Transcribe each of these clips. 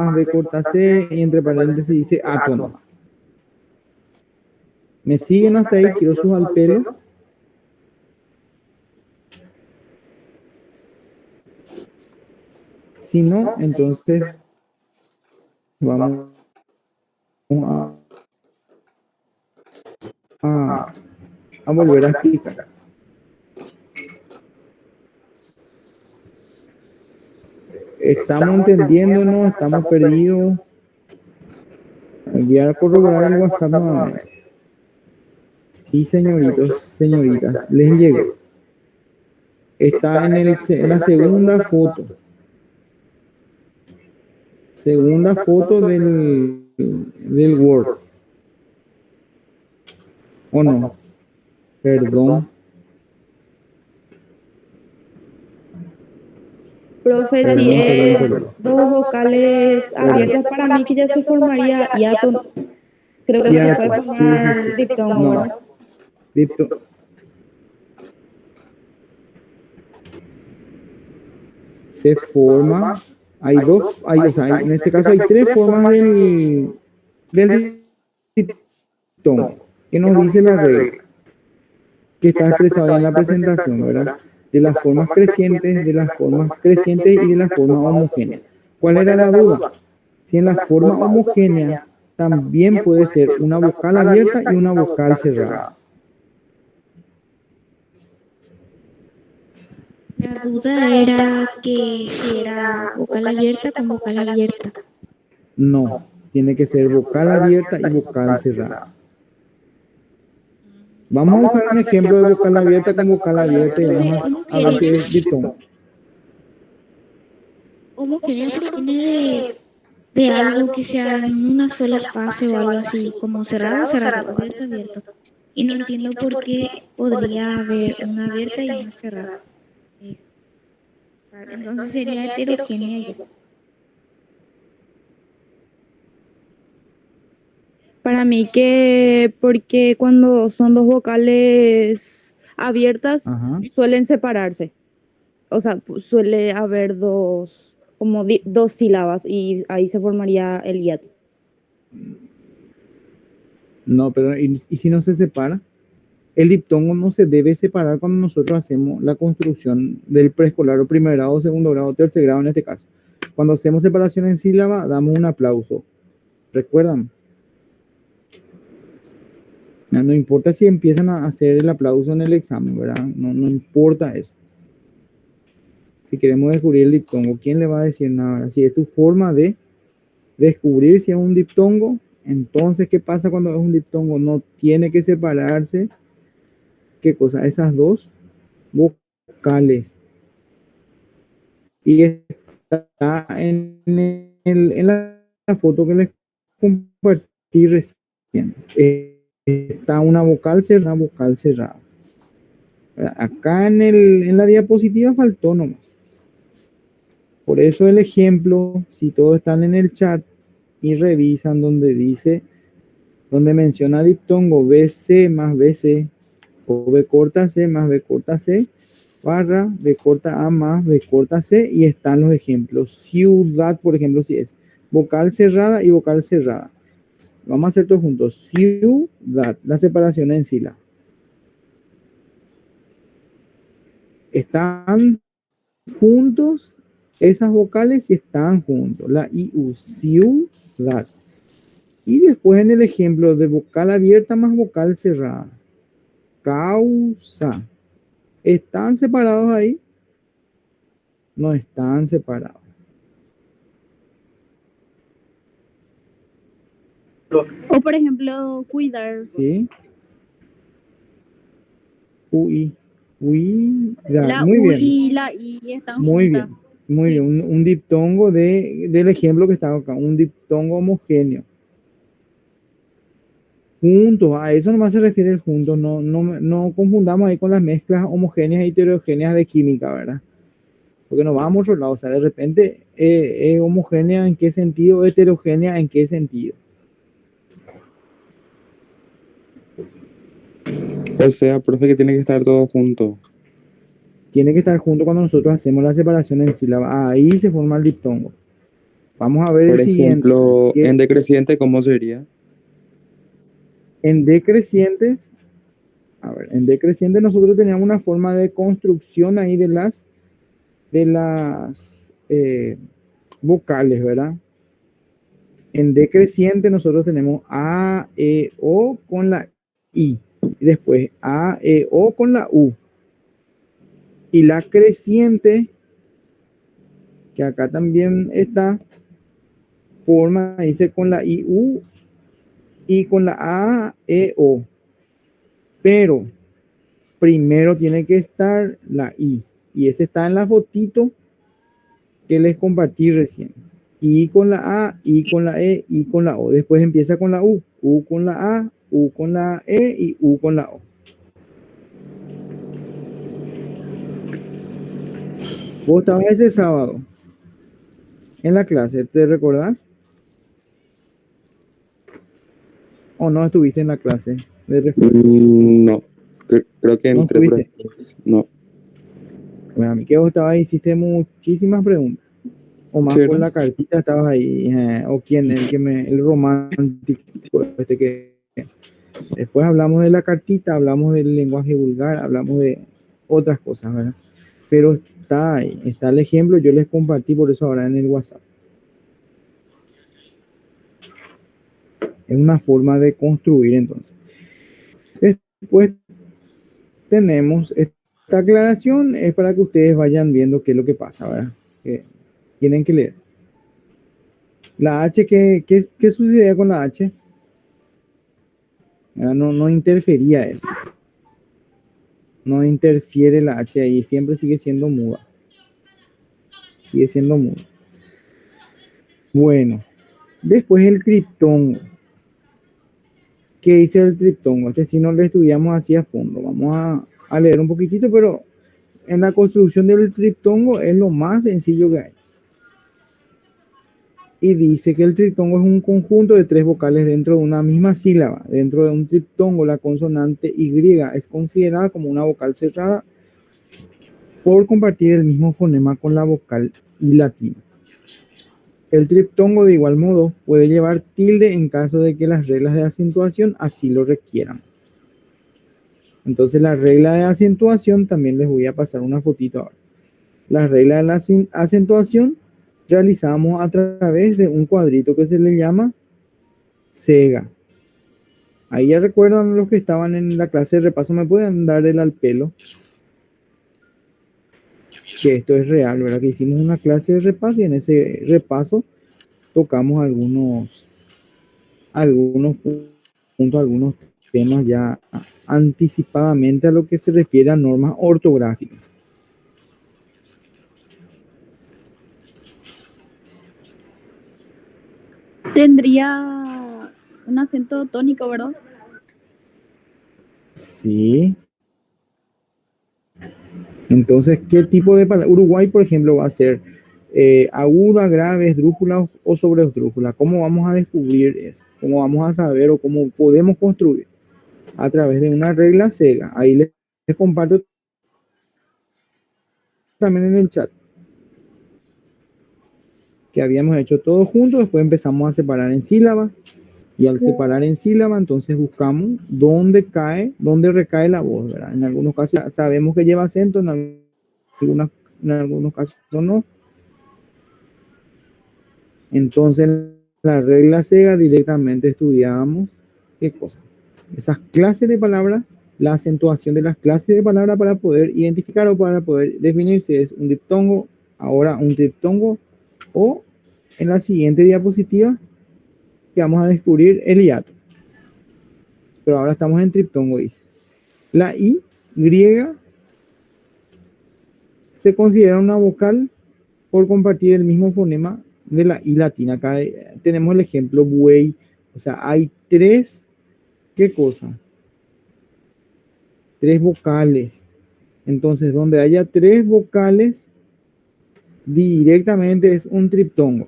B corta C, y entre paréntesis dice átomo. ¿Me siguen hasta ahí? Quiero sus al pelo. Si no, entonces vamos a, a volver a explicar. ¿Estamos entendiéndonos? ¿Estamos perdidos? Voy a corroborar el WhatsApp nuevamente. Sí, señoritos, señoritas, les llegó. Está en la segunda foto. Segunda foto del Word. ¿O no? Perdón. Profe, Perdón, si es perdón. dos vocales abiertas, para mí que ya se formaría hiato. Creo que no se puede formar diptongo, No. ¿verdad? Se forma, o sea, en este caso hay tres formas del diptongo, que nos dice la regla, que está expresado ahí en la presentación, ¿verdad? De las formas crecientes, de las formas crecientes y de la forma homogénea. ¿Cuál era la duda? Si en la forma homogénea también puede ser una vocal abierta y una vocal cerrada. La duda era que si era vocal abierta con vocal abierta. No, tiene que ser vocal abierta y vocal cerrada. Vamos a usar un ejemplo de vocal abierta con vocal abierta y vamos a ver si es diptongo. Homogénea proviene de algo que sea en una sola fase o algo así, como cerrado, cerrado, abierto, abierto. Y no entiendo por qué podría haber una abierta y una cerrada. Entonces sería heterogénea ya. Para mí que, porque cuando son dos vocales abiertas, Ajá. suelen separarse. O sea, suele haber dos, como dos sílabas y ahí se formaría el hiato. No, pero ¿y si no se separa? El diptongo no se debe separar cuando nosotros hacemos la construcción del preescolar o primer grado, segundo grado, tercer grado en este caso. Cuando hacemos separación en sílaba, damos un aplauso. ¿Recuerdan? No importa si empiezan a hacer el aplauso en el examen, ¿verdad? No importa eso. Si queremos descubrir el diptongo, ¿quién le va a decir nada? Si es tu forma de descubrir si es un diptongo, entonces, ¿qué pasa cuando es un diptongo? No tiene que separarse. ¿Qué cosa? Esas dos vocales. Y está en la foto que les compartí recién. Está una vocal cerrada, vocal cerrada. Acá en la diapositiva faltó nomás. Por eso el ejemplo, si todos están en el chat y revisan donde dice, donde menciona diptongo BC más BC, o B corta C más B corta C, barra B corta A más B corta C, y están los ejemplos. Ciudad, por ejemplo, si es vocal cerrada y vocal cerrada. Vamos a hacer todo juntos. Ciudad, la separación en sílaba. Están juntos esas vocales y están juntos. La IU, ciudad. Y después en el ejemplo de vocal abierta más vocal cerrada. Causa. ¿Están separados ahí? No están separados. O por ejemplo, cuidar. Sí. UI. La Muy U bien. y la I están Muy juntas. bien. Muy bien. Un diptongo del ejemplo que estaba acá. Un diptongo homogéneo. Juntos. A eso nomás se refiere el juntos. No confundamos ahí con las mezclas homogéneas y heterogéneas de química, ¿verdad? Porque nos vamos a otro lado. O sea, de repente, ¿es homogénea en qué sentido? ¿Heterogénea en qué sentido? O sea, profe, que tiene que estar todo junto. Tiene que estar junto cuando nosotros hacemos la separación en sílaba. Ahí se forma el diptongo. Vamos a ver Por el siguiente. ejemplo, Que en decreciente, ¿cómo sería? en decrecientes, a ver, en decreciente nosotros teníamos una forma de construcción ahí de las vocales, ¿verdad? En decreciente nosotros tenemos A, E, O con la I. Y después A, E, O con la U. Y la creciente, que acá también está, forma, dice con la I, U y con la A, E, O. Pero primero tiene que estar la I. Y ese está en la fotito que les compartí recién. I con la A, I con la E, I con la O. Después empieza con la U con la A, U con la E y U con la O. Vos estabas ese sábado en la clase, ¿te recordás? ¿O no estuviste en la clase de refuerzo? No, creo que ¿No entré, pero estuviste? no. Bueno, a mí que vos estabas ahí, hiciste muchísimas preguntas. O más por ¿Cierto? la cartita estabas ahí. O quién, el romántico, este que después hablamos de la cartita, hablamos del lenguaje vulgar, hablamos de otras cosas, ¿verdad? Pero está ahí, está el ejemplo, yo les compartí por eso ahora en el WhatsApp. Es una forma de construir entonces. Después tenemos esta aclaración, es para que ustedes vayan viendo qué es lo que pasa, ¿verdad? Que tienen que leer. La H, ¿qué sucedía con la H? No interfería eso. No interfiere la H ahí, siempre sigue siendo muda. Sigue siendo muda. Bueno, después el triptongo. ¿Qué dice el triptongo? Este sí no lo estudiamos así a fondo. Vamos a leer un poquitito, pero en la construcción del triptongo es lo más sencillo que hay. Y dice que el triptongo es un conjunto de tres vocales dentro de una misma sílaba. Dentro de un triptongo, la consonante Y es considerada como una vocal cerrada por compartir el mismo fonema con la vocal I latina. El triptongo, de igual modo, puede llevar tilde en caso de que las reglas de acentuación así lo requieran. Entonces, la regla de acentuación, también les voy a pasar una fotito ahora. La regla de la acentuación realizamos a través de un cuadrito que se le llama sega. Ahí ya recuerdan los que estaban en la clase de repaso, me pueden dar el al pelo. Que esto es real, ¿verdad? Que hicimos una clase de repaso y en ese repaso tocamos algunos puntos, algunos temas ya anticipadamente a lo que se refiere a normas ortográficas. Tendría un acento tónico, ¿verdad? Sí. Entonces, ¿qué tipo de palabra? Uruguay, por ejemplo, va a ser aguda, grave, esdrújula o sobre esdrújula. ¿Cómo vamos a descubrir eso? ¿Cómo vamos a saber o cómo podemos construir? A través de una regla sega. Ahí les comparto también en el chat que habíamos hecho todo junto. Después empezamos a separar en sílabas. Y al separar en sílaba, entonces buscamos dónde recae la voz, ¿verdad? En algunos casos sabemos que lleva acento, en algunos casos no. Entonces, en la regla sega directamente estudiábamos qué cosa. Esas clases de palabras, la acentuación de las clases de palabras para poder identificar o para poder definir si es un diptongo, ahora un triptongo, o en la siguiente diapositiva que vamos a descubrir el hiato. Pero ahora estamos en triptongo, dice. La I griega se considera una vocal por compartir el mismo fonema de la I latina. Acá tenemos el ejemplo buey. O sea, hay tres, ¿qué cosa? Tres vocales. Entonces, donde haya tres vocales, directamente es un triptongo.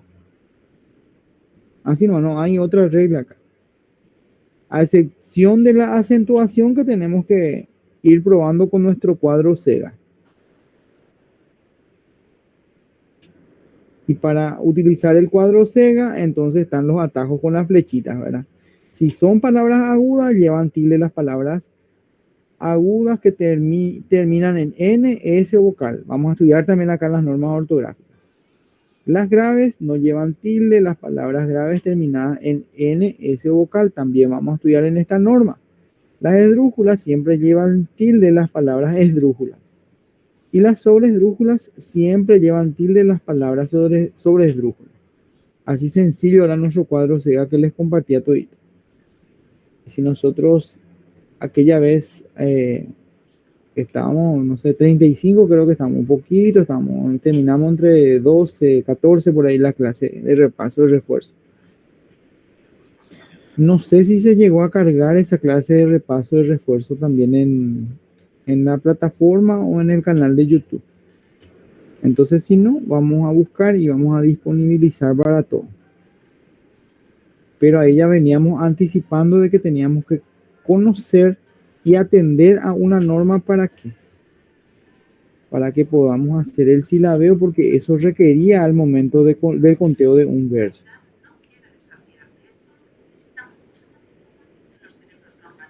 Así no hay otra regla acá. A excepción de la acentuación que tenemos que ir probando con nuestro cuadro sega. Y para utilizar el cuadro Sega, entonces están los atajos con las flechitas, ¿verdad? Si son palabras agudas, llevan tilde las palabras agudas que terminan en N, S o vocal. Vamos a estudiar también acá las normas ortográficas. Las graves no llevan tilde, las palabras graves terminadas en N, S o vocal también vamos a estudiar en esta norma. Las esdrújulas siempre llevan tilde, las palabras esdrújulas. Y las sobresdrújulas siempre llevan tilde, las palabras sobresdrújulas. Así sencillo era nuestro cuadro Sega que les compartía todito. Si nosotros aquella vez estábamos, no sé, 35 creo que estamos un poquito, terminamos entre 12, 14 por ahí la clase de repaso de refuerzo. No sé si se llegó a cargar esa clase de repaso de refuerzo también en la plataforma o en el canal de YouTube. Entonces, si no, vamos a buscar y vamos a disponibilizar para todo. Pero ahí ya veníamos anticipando de que teníamos que conocer y atender a una norma. ¿Para qué? Para que podamos hacer el silabeo, porque eso requería al momento del conteo de un verso.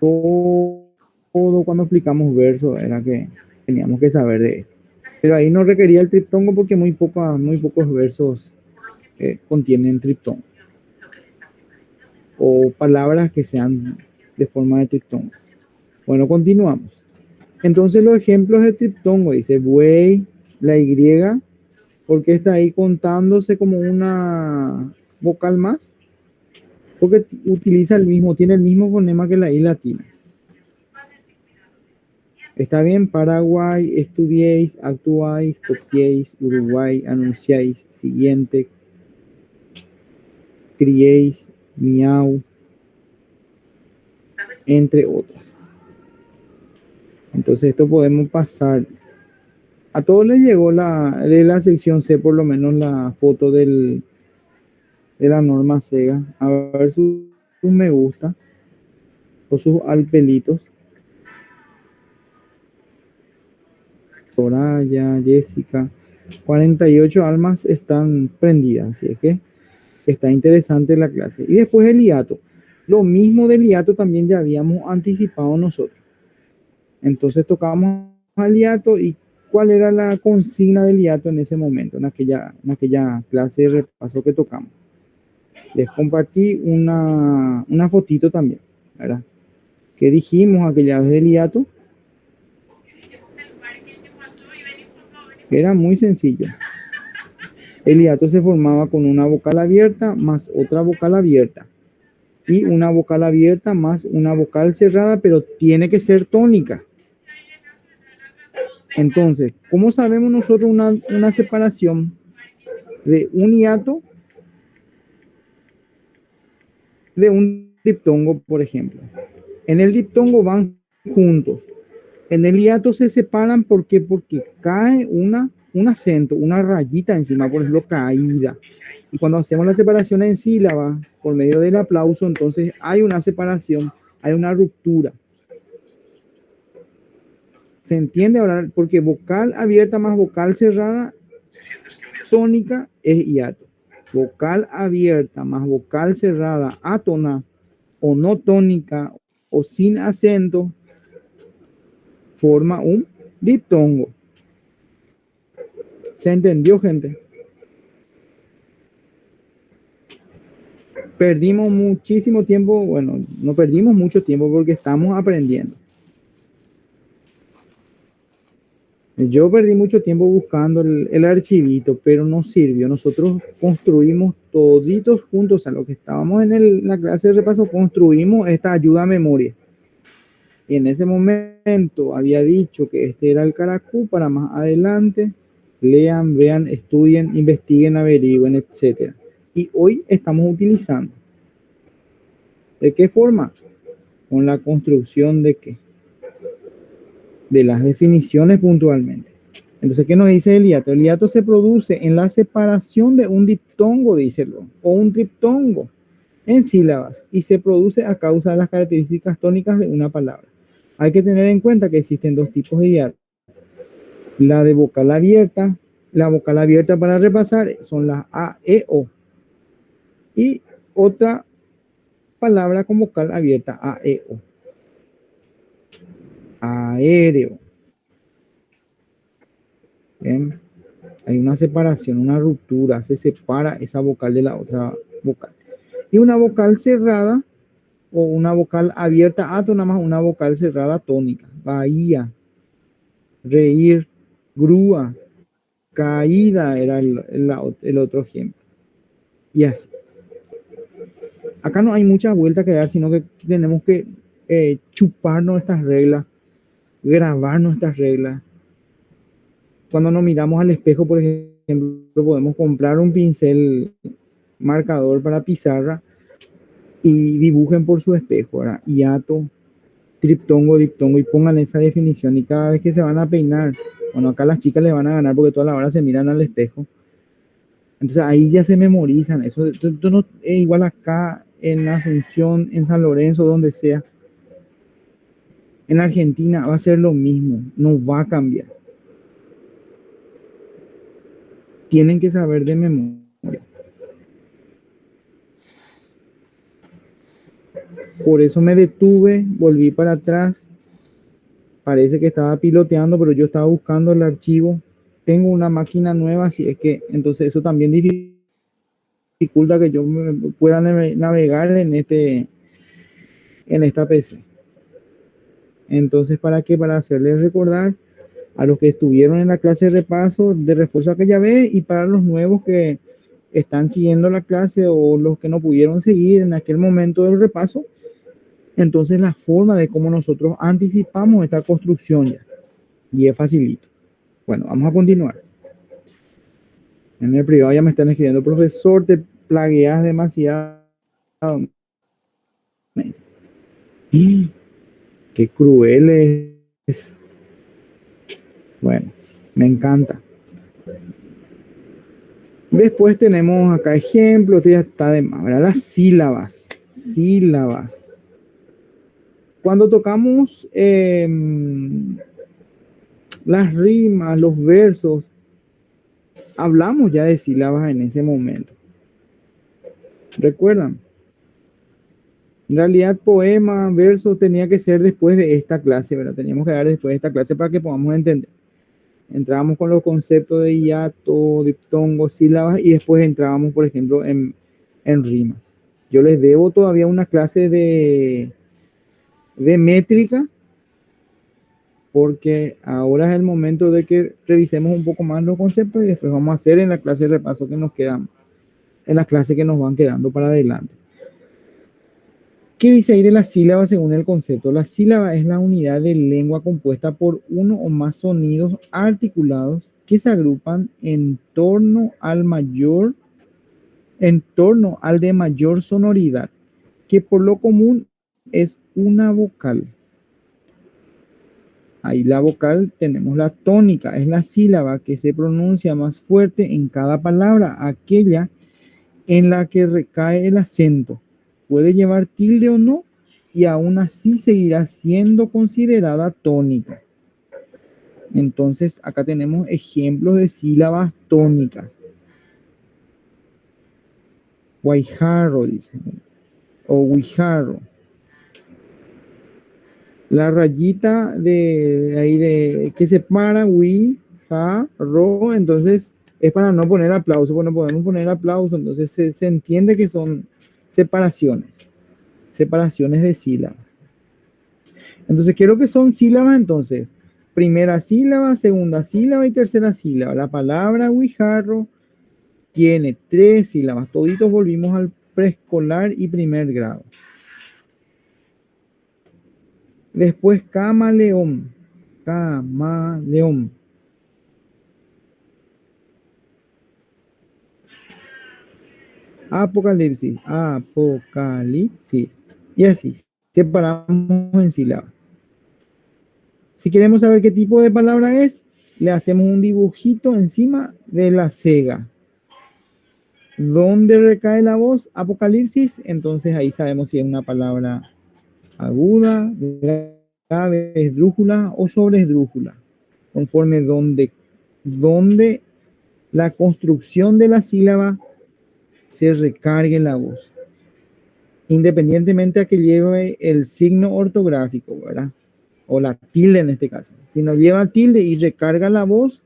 Todo cuando explicamos verso era que teníamos que saber de esto. Pero ahí no requería el triptongo porque muy pocos versos contienen triptongo. O palabras que sean de forma de triptongo. Bueno, continuamos. Entonces los ejemplos de triptongo, dice buey, la Y, porque está ahí contándose como una vocal más, porque tiene el mismo fonema que la I latina. Está bien, Paraguay, estudiéis, actuáis, copiéis, Uruguay, anunciáis, siguiente, criéis, miau, entre otras. Entonces esto podemos pasar. A todos les llegó de la sección C por lo menos la foto de la norma Sega. A ver sus me gusta o sus alpelitos. Soraya, Jessica. 48 almas están prendidas, así es que está interesante la clase. Y después el hiato. Lo mismo del hiato también ya habíamos anticipado nosotros. Entonces tocamos al hiato y cuál era la consigna del hiato en ese momento, en aquella clase de repaso que tocamos. Les compartí una fotito también, ¿verdad? ¿Qué dijimos aquella vez del hiato? Era muy sencillo. El hiato se formaba con una vocal abierta más otra vocal abierta. Y una vocal abierta más una vocal cerrada, pero tiene que ser tónica. Entonces, ¿cómo sabemos nosotros una separación de un hiato de un diptongo, por ejemplo? En el diptongo van juntos. En el hiato se separan ¿por qué? Porque cae un acento, una rayita encima, por ejemplo, caída. Y cuando hacemos la separación en sílaba, por medio del aplauso, entonces hay una separación, hay una ruptura. ¿Se entiende ahora? Porque vocal abierta más vocal cerrada, tónica es hiato. Vocal abierta más vocal cerrada, átona o no tónica o sin acento, forma un diptongo. ¿Se entendió, gente? Perdimos muchísimo tiempo, bueno, no perdimos mucho tiempo porque estamos aprendiendo. Yo perdí mucho tiempo buscando el archivito, pero no sirvió. Nosotros construimos toditos juntos, o sea, lo que estábamos en la clase de repaso, construimos esta ayuda a memoria. Y en ese momento había dicho que este era el caracú para más adelante. Lean, vean, estudien, investiguen, averigüen, etc. Y hoy estamos utilizando. ¿De qué forma? Con la construcción de qué? De las definiciones puntualmente. Entonces, ¿qué nos dice el hiato? El hiato se produce en la separación de un diptongo, díselo, o un triptongo en sílabas y se produce a causa de las características tónicas de una palabra. Hay que tener en cuenta que existen dos tipos de hiato. La de vocal abierta, La vocal abierta para repasar son las A, E, O. Y otra palabra con vocal abierta, A, E, O. Aéreo. ¿Bien? Hay una separación, una ruptura, se separa esa vocal de la otra vocal. Y una vocal cerrada o una vocal abierta, nada más una vocal cerrada tónica. Bahía, reír, grúa, caída era el otro ejemplo. Y así. Acá no hay mucha vuelta que dar, sino que tenemos que chuparnos estas reglas, grabarnos estas reglas. Cuando nos miramos al espejo, por ejemplo, podemos comprar un pincel marcador para pizarra y dibujen por su espejo, ¿verdad? Hiato, triptongo, diptongo, y pongan esa definición. Y cada vez que se van a peinar, bueno, acá las chicas les van a ganar porque toda la hora se miran al espejo. Entonces ahí ya se memorizan. Eso no es igual acá en Asunción, en San Lorenzo, donde sea. En Argentina va a ser lo mismo, no va a cambiar. Tienen que saber de memoria. Por eso me detuve, volví para atrás. Parece que estaba piloteando, pero yo estaba buscando el archivo. Tengo una máquina nueva, así es que entonces eso también dificulta que yo pueda navegar en esta PC. Entonces, ¿para qué? Para hacerles recordar a los que estuvieron en la clase de repaso, de refuerzo aquella vez, y para los nuevos que están siguiendo la clase o los que no pudieron seguir en aquel momento del repaso. Entonces, la forma de cómo nosotros anticipamos esta construcción ya. Y es facilito. Bueno, vamos a continuar. En el privado ya me están escribiendo, profesor, te plagueas demasiado. ¡Y! ¡Qué cruel es! Bueno, me encanta. Después tenemos acá ejemplos, este ya está de más, ¿verdad? Las sílabas. Sílabas. Cuando tocamos las rimas, los versos, hablamos ya de sílabas en ese momento. ¿Recuerdan? En realidad, poema, verso, tenía que ser después de esta clase, ¿verdad? Teníamos que dar después de esta clase para que podamos entender. Entrábamos con los conceptos de hiato, diptongo, sílabas y después entrábamos, por ejemplo, en rima. Yo les debo todavía una clase de métrica porque ahora es el momento de que revisemos un poco más los conceptos y después vamos a hacer en la clase de repaso que nos quedan, en las clases que nos van quedando para adelante. ¿Qué dice ahí de la sílaba según el concepto? La sílaba es la unidad de lengua compuesta por uno o más sonidos articulados que se agrupan en torno al de mayor sonoridad, que por lo común es una vocal. Ahí la vocal tenemos la tónica, es la sílaba que se pronuncia más fuerte en cada palabra, aquella en la que recae el acento. Puede llevar tilde o no, y aún así seguirá siendo considerada tónica. Entonces, acá tenemos ejemplos de sílabas tónicas. Guayjarro, dice, o guijarro. La rayita de ahí que separa, wi, ja, ro, entonces es para no poner aplauso, bueno, podemos poner aplauso, entonces se entiende que son separaciones de sílabas. Entonces, ¿qué es lo que son sílabas entonces? Primera sílaba, segunda sílaba y tercera sílaba. La palabra guijarro tiene 3 sílabas. Toditos volvimos al preescolar y primer grado. Después camaleón. Camaleón. Apocalipsis. Apocalipsis. Y así. Separamos en sílabas. Si queremos saber qué tipo de palabra es, le hacemos un dibujito encima de la cega. ¿Dónde recae la voz? Apocalipsis. Entonces ahí sabemos si es una palabra aguda, grave, esdrújula o sobreesdrújula. Conforme donde la construcción de la sílaba se recargue la voz, independientemente a que lleve el signo ortográfico, ¿verdad? O la tilde en este caso. Si no lleva tilde y recarga la voz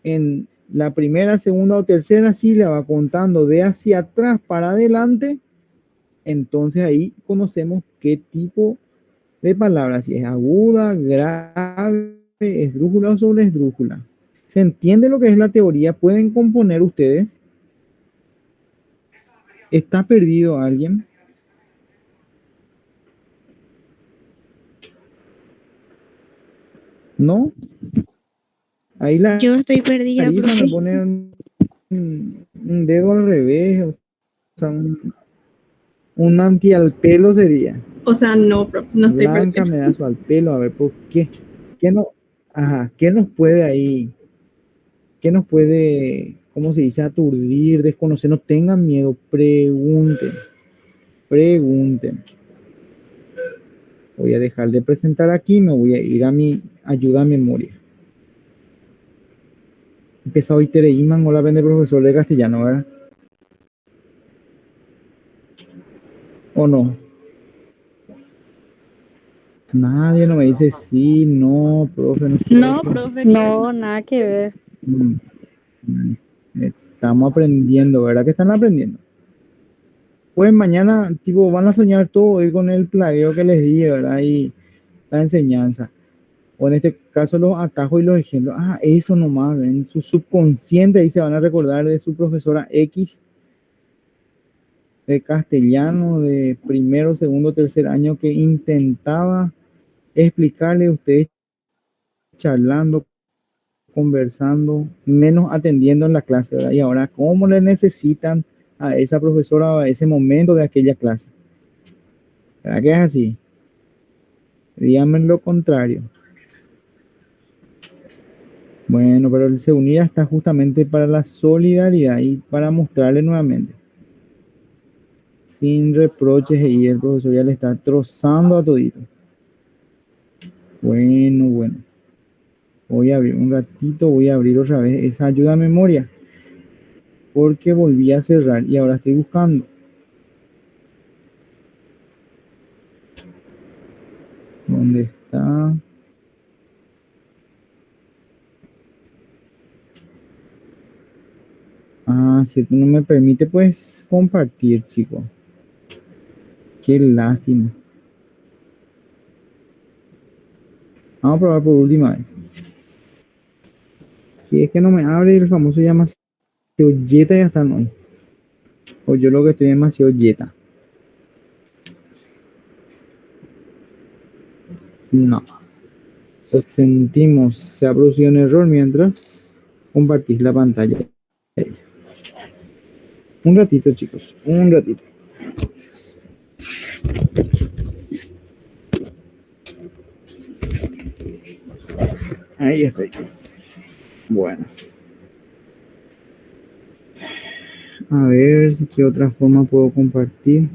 en la primera, segunda o tercera sílaba, contando de hacia atrás para adelante, entonces ahí conocemos qué tipo de palabra, si es aguda, grave, esdrújula o sobreesdrújula. ¿Se entiende lo que es la teoría? ¿Pueden componer ustedes? ¿Está perdido alguien? ¿No? Ahí la Yo estoy perdida, Larisa me profe. pone un dedo al revés, o sea, un anti al pelo sería. O sea, no, profe, no estoy Blanca perdida. me da su al pelo, a ver, ¿por qué? ¿Qué no? Ajá, ¿qué nos puede ahí? ¿Qué nos puede, cómo se dice, aturdir, desconocer? No tengan miedo, pregunten, pregunten. Voy a dejar de presentar aquí, me voy a ir a mi ayuda a memoria. Empieza hoy Tere Iman, hola, vende profesor de castellano, ¿verdad? ¿O no? Nadie no me dice sí, no, profe, No, nosotros. profe, no, nada que ver. Mm, mm, Estamos aprendiendo, ¿verdad que están aprendiendo? Pues mañana, tipo, van a soñar todo hoy con el plagueo que les di, ¿verdad? Y la enseñanza. O en este caso, los atajos y los ejemplos. Ah, eso nomás, en su subconsciente ahí se van a recordar de su profesora X de castellano de primero, segundo, tercer año que intentaba explicarle a ustedes charlando, conversando, menos atendiendo en la clase, ¿verdad? Y ahora, ¿cómo le necesitan a esa profesora a ese momento de aquella clase? ¿Verdad que es así? Díganme lo contrario. Bueno, pero el se unir está justamente para la solidaridad y para mostrarle nuevamente, sin reproches, y el profesor ya le está trozando a todito. Bueno, bueno. Voy a abrir un ratito, voy a abrir otra vez esa ayuda a memoria, porque volví a cerrar y ahora estoy buscando. ¿Dónde está? Ah, si no me permite, pues compartir, chicos. Qué lástima. Vamos a probar por última vez. Si es que no me abre el famoso llama yeta, ya está no. O yo lo que estoy demasiado yeta. No. Lo sentimos. Se ha producido un error mientras compartís la pantalla. Un ratito, chicos. Un ratito. Ahí estoy. Bueno. A ver si qué otra forma puedo compartir.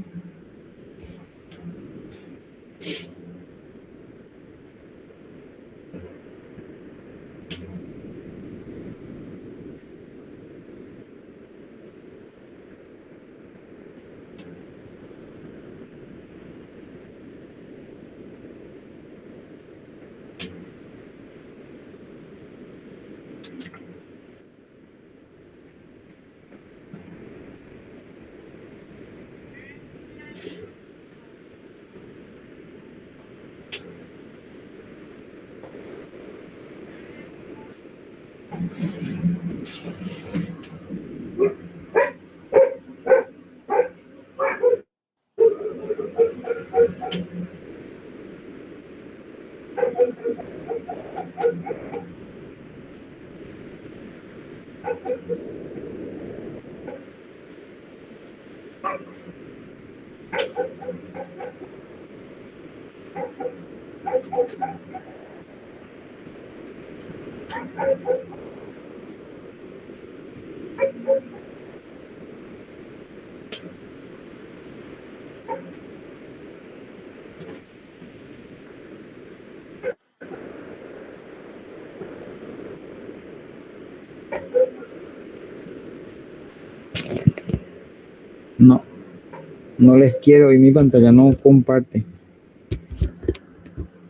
No les quiero y mi pantalla no comparte.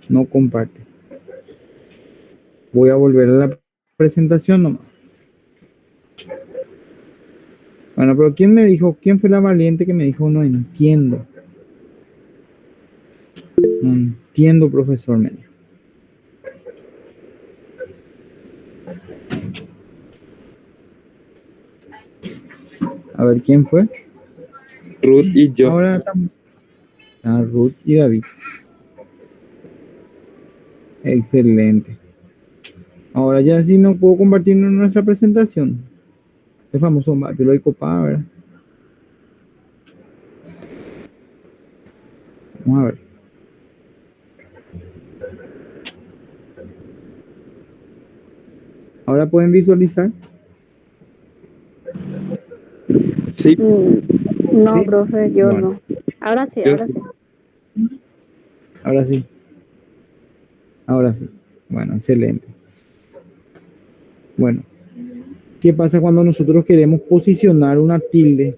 No comparte. Voy a volver a la presentación nomás. Bueno, pero quién fue la valiente que me dijo no entiendo? No entiendo, profesor, me dijo. A ver, ¿quién fue? Ruth y yo. Ahora estamos. Ruth y David. Excelente. Ahora ya sí no puedo compartir nuestra presentación. El famoso yo lo he copado, ¿verdad? Vamos a ver. Ahora pueden visualizar. Sí, No, ¿Sí? profe, yo Bueno. no. Ahora sí, yo ahora sí. sí. Ahora sí. Ahora sí. Bueno, excelente. Bueno, ¿qué pasa cuando nosotros queremos posicionar una tilde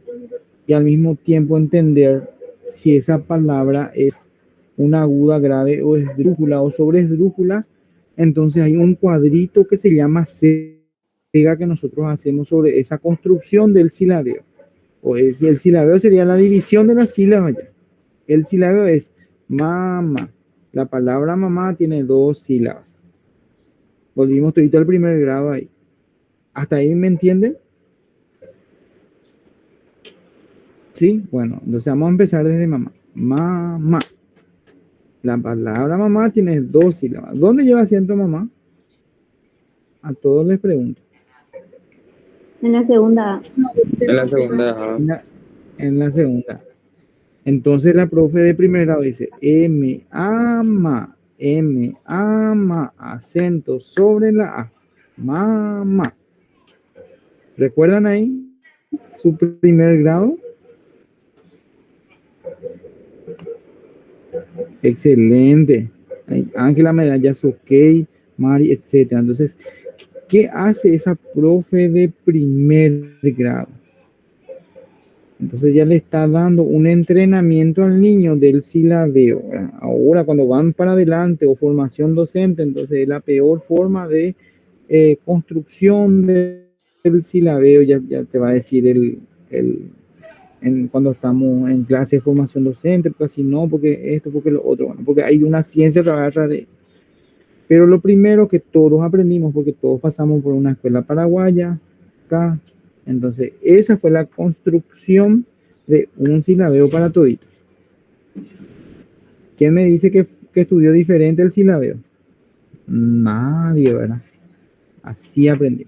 y al mismo tiempo entender si esa palabra es una aguda, grave o esdrújula o sobreesdrújula? Entonces hay un cuadrito que se llama cega que nosotros hacemos sobre esa construcción del silabeo. El silabeo sería la división de las sílabas. El silabeo es mamá. La palabra mamá tiene 2 sílabas. Volvimos todito al primer grado ahí. ¿Hasta ahí me entienden? Sí, bueno, entonces vamos a empezar desde mamá. Mamá. La palabra mamá tiene 2 sílabas. ¿Dónde lleva acento mamá? A todos les pregunto. En la segunda. En la segunda. Ajá. En la segunda. Entonces la profe de primer grado dice M ama, acento sobre la A. Mamá. ¿Recuerdan ahí su primer grado? Excelente. Ángela Medalla, ok, Mari, etcétera. Entonces, ¿qué hace esa profe de primer grado? Entonces ya le está dando un entrenamiento al niño del silabeo. Ahora cuando van para adelante o formación docente, entonces es la peor forma de construcción del silabeo, ya te va a decir cuando estamos en clase de formación docente, porque así no, porque esto, porque lo otro, bueno, porque hay una ciencia atrás de. Pero lo primero que todos aprendimos, porque todos pasamos por una escuela paraguaya, acá, entonces esa fue la construcción de un silabeo para toditos. ¿Quién me dice que estudió diferente el silabeo? Nadie, ¿verdad? Así aprendí.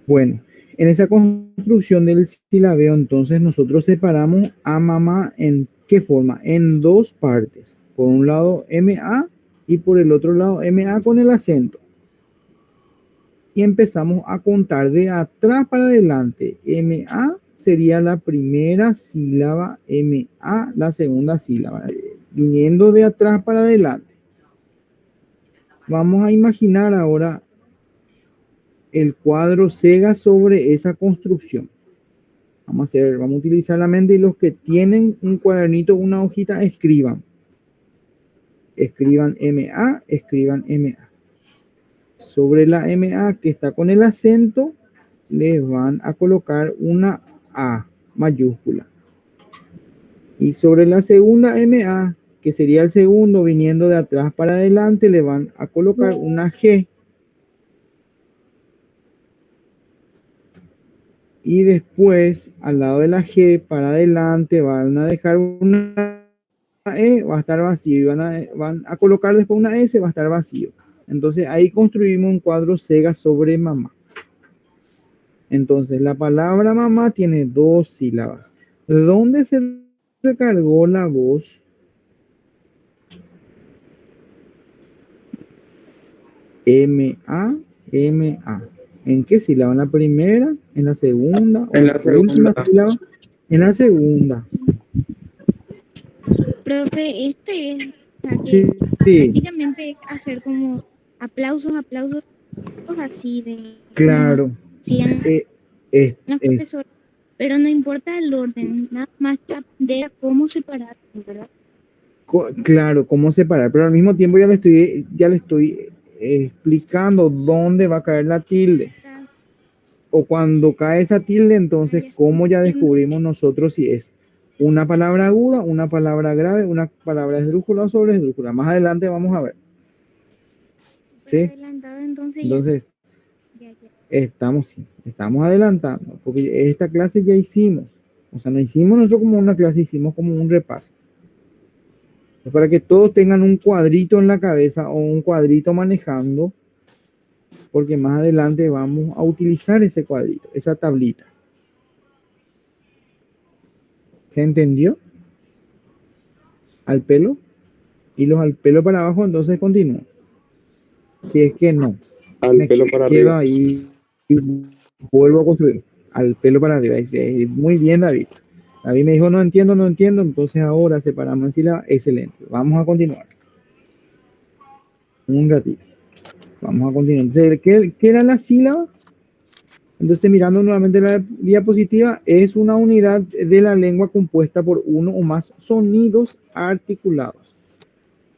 Bueno, en esa construcción del silabeo, entonces nosotros separamos a mamá en qué forma? En 2 partes. Por un lado MA y por el otro lado MA con el acento. Y empezamos a contar de atrás para adelante. MA sería la primera sílaba, MA la segunda sílaba, viniendo de atrás para adelante. Vamos a imaginar ahora el cuadro cega sobre esa construcción. Vamos a utilizar la mente y los que tienen un cuadernito, una hojita, escriban. Escriban MA, escriban MA. Sobre la MA que está con el acento, les van a colocar una A mayúscula. Y sobre la segunda MA, que sería el segundo viniendo de atrás para adelante, le van a colocar una G. Y después, al lado de la G, para adelante, van a dejar una E, va a estar vacío. Y van a colocar después una S, va a estar vacío. Entonces, ahí construimos un cuadro cega sobre mamá. Entonces, la palabra mamá tiene 2 sílabas. ¿Dónde se recargó la voz? M-A, M-A. ¿En qué sílaba? ¿En la primera? ¿En la segunda? En la última segunda. sílaba? En la segunda. Profe, este es Sí, sí. prácticamente es hacer como aplausos, cosas así de como Claro. hacían Es, los es profesores. pero no importa el orden, nada más que aprender a cómo separar, ¿verdad? Claro, cómo separar, pero al mismo tiempo ya le estoy explicando dónde va a caer la tilde. O cuando cae esa tilde, entonces, ¿cómo ya descubrimos nosotros si es una palabra aguda, una palabra grave, una palabra esdrújula o sobreesdrújula? Más adelante vamos a ver. ¿Sí? Adelantado, entonces Entonces, ya. estamos adelantando, porque esta clase ya hicimos. O sea, no hicimos nosotros como una clase, hicimos como un repaso. Es para que todos tengan un cuadrito en la cabeza o un cuadrito manejando, porque más adelante vamos a utilizar ese cuadrito, esa tablita. ¿Se entendió? Al pelo. Y los al pelo para abajo, entonces continúo. Si es que no, Al me pelo para quedo arriba. ahí y vuelvo a construir. Al pelo para arriba. Dice, muy bien, David. David me dijo, no entiendo, no entiendo. Entonces ahora separamos en sílaba. Excelente. Vamos a continuar. Un ratito. Vamos a continuar. Entonces, ¿qué era la sílaba? Entonces, mirando nuevamente la diapositiva, es una unidad de la lengua compuesta por uno o más sonidos articulados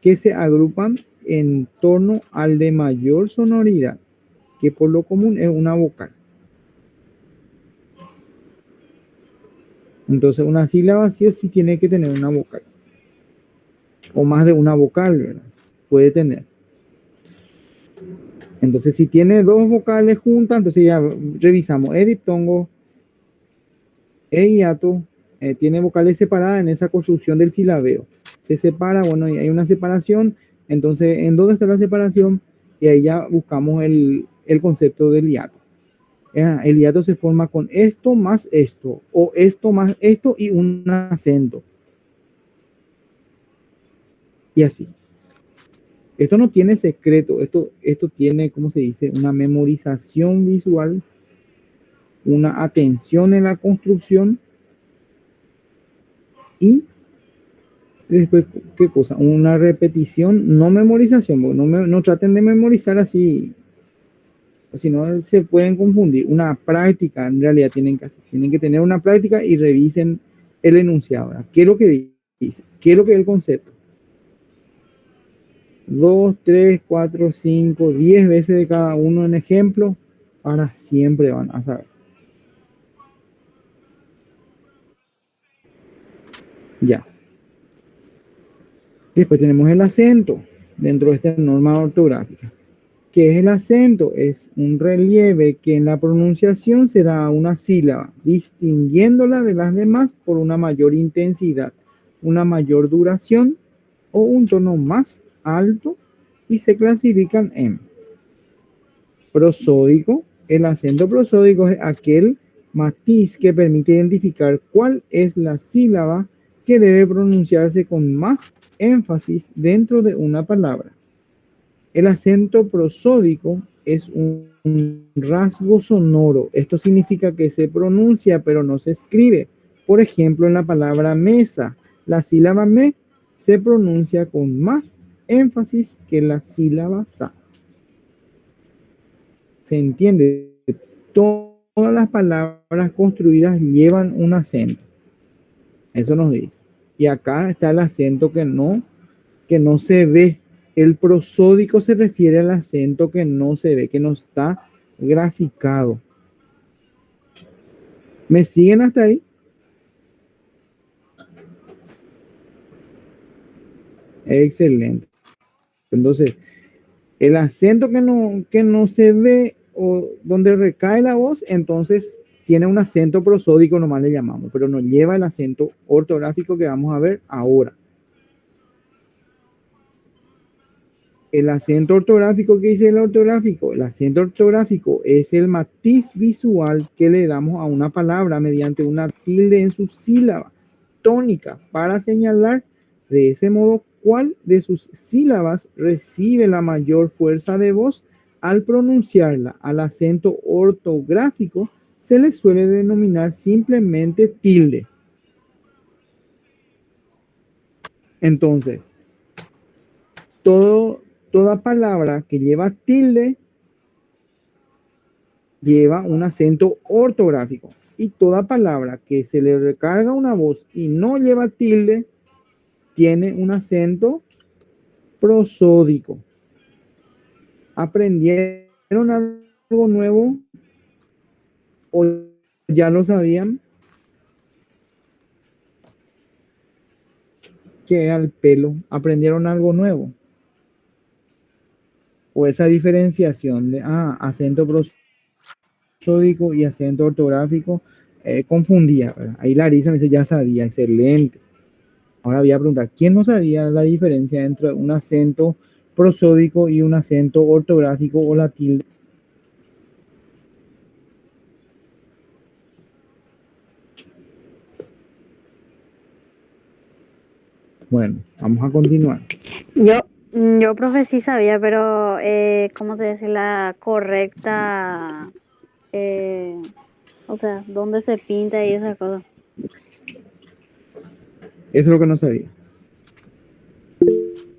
que se agrupan en torno al de mayor sonoridad, que por lo común es una vocal. Entonces, una sílaba sí o sí tiene que tener una vocal, o más de una vocal, ¿verdad? Puede tener. Entonces, si tiene dos vocales juntas, entonces ya revisamos. E diptongo, E hiato, tiene vocales separadas en esa construcción del silabeo. Se separa, bueno, hay una separación. Entonces, ¿en dónde está la separación? Y ahí ya buscamos el concepto del hiato. El hiato se forma con esto más esto, o esto más esto y un acento. Y así. Esto no tiene secreto, esto tiene, ¿cómo se dice? Una memorización visual, una atención en la construcción y después, ¿qué cosa? Una repetición, no memorización, no traten de memorizar así, si no se pueden confundir. Una práctica, en realidad tienen que hacer, tienen que tener una práctica y revisen el enunciado, ¿verdad? ¿Qué es lo que dice? ¿Qué es lo que es el concepto? 2, 3, 4, 5, 10 veces de cada uno en ejemplo, para siempre van a saber. Ya. Después tenemos el acento dentro de esta norma ortográfica. ¿Qué es el acento? Es un relieve que en la pronunciación se da a una sílaba, distinguiéndola de las demás por una mayor intensidad, una mayor duración o un tono más alto y se clasifican en prosódico. El acento prosódico es aquel matiz que permite identificar cuál es la sílaba que debe pronunciarse con más énfasis dentro de una palabra. El acento prosódico es un rasgo sonoro. Esto significa que se pronuncia pero no se escribe. Por ejemplo, en la palabra mesa, la sílaba me se pronuncia con más énfasis que la sílaba sa. ¿Se entiende? Todas las palabras construidas llevan un acento. Eso nos dice. Y acá está el acento que no se ve. El prosódico se refiere al acento que no se ve, que no está graficado. ¿Me siguen hasta ahí? Excelente. Entonces, el acento que no se ve o donde recae la voz, entonces tiene un acento prosódico, nomás le llamamos, pero no lleva el acento ortográfico que vamos a ver ahora. El acento ortográfico, ¿qué dice el ortográfico? El acento ortográfico es el matiz visual que le damos a una palabra mediante una tilde en su sílaba tónica para señalar de ese modo cuál de sus sílabas recibe la mayor fuerza de voz al pronunciarla. Al acento ortográfico se le suele denominar simplemente tilde. Entonces, toda palabra que lleva tilde lleva un acento ortográfico. Y toda palabra que se le recarga una voz y no lleva tilde, tiene un acento prosódico. ¿Aprendieron algo nuevo o ya lo sabían? Que al pelo, ¿aprendieron algo nuevo? O esa diferenciación de acento prosódico y acento ortográfico confundía, ¿verdad? Ahí Larisa me dice, ya sabía, excelente. Ahora voy a preguntar, ¿quién no sabía la diferencia entre un acento prosódico y un acento ortográfico o la tilde? Bueno, vamos a continuar. Yo, profe, sí sabía, pero ¿cómo se dice la correcta? O sea, ¿dónde se pinta y esas cosas? Eso es lo que no sabía.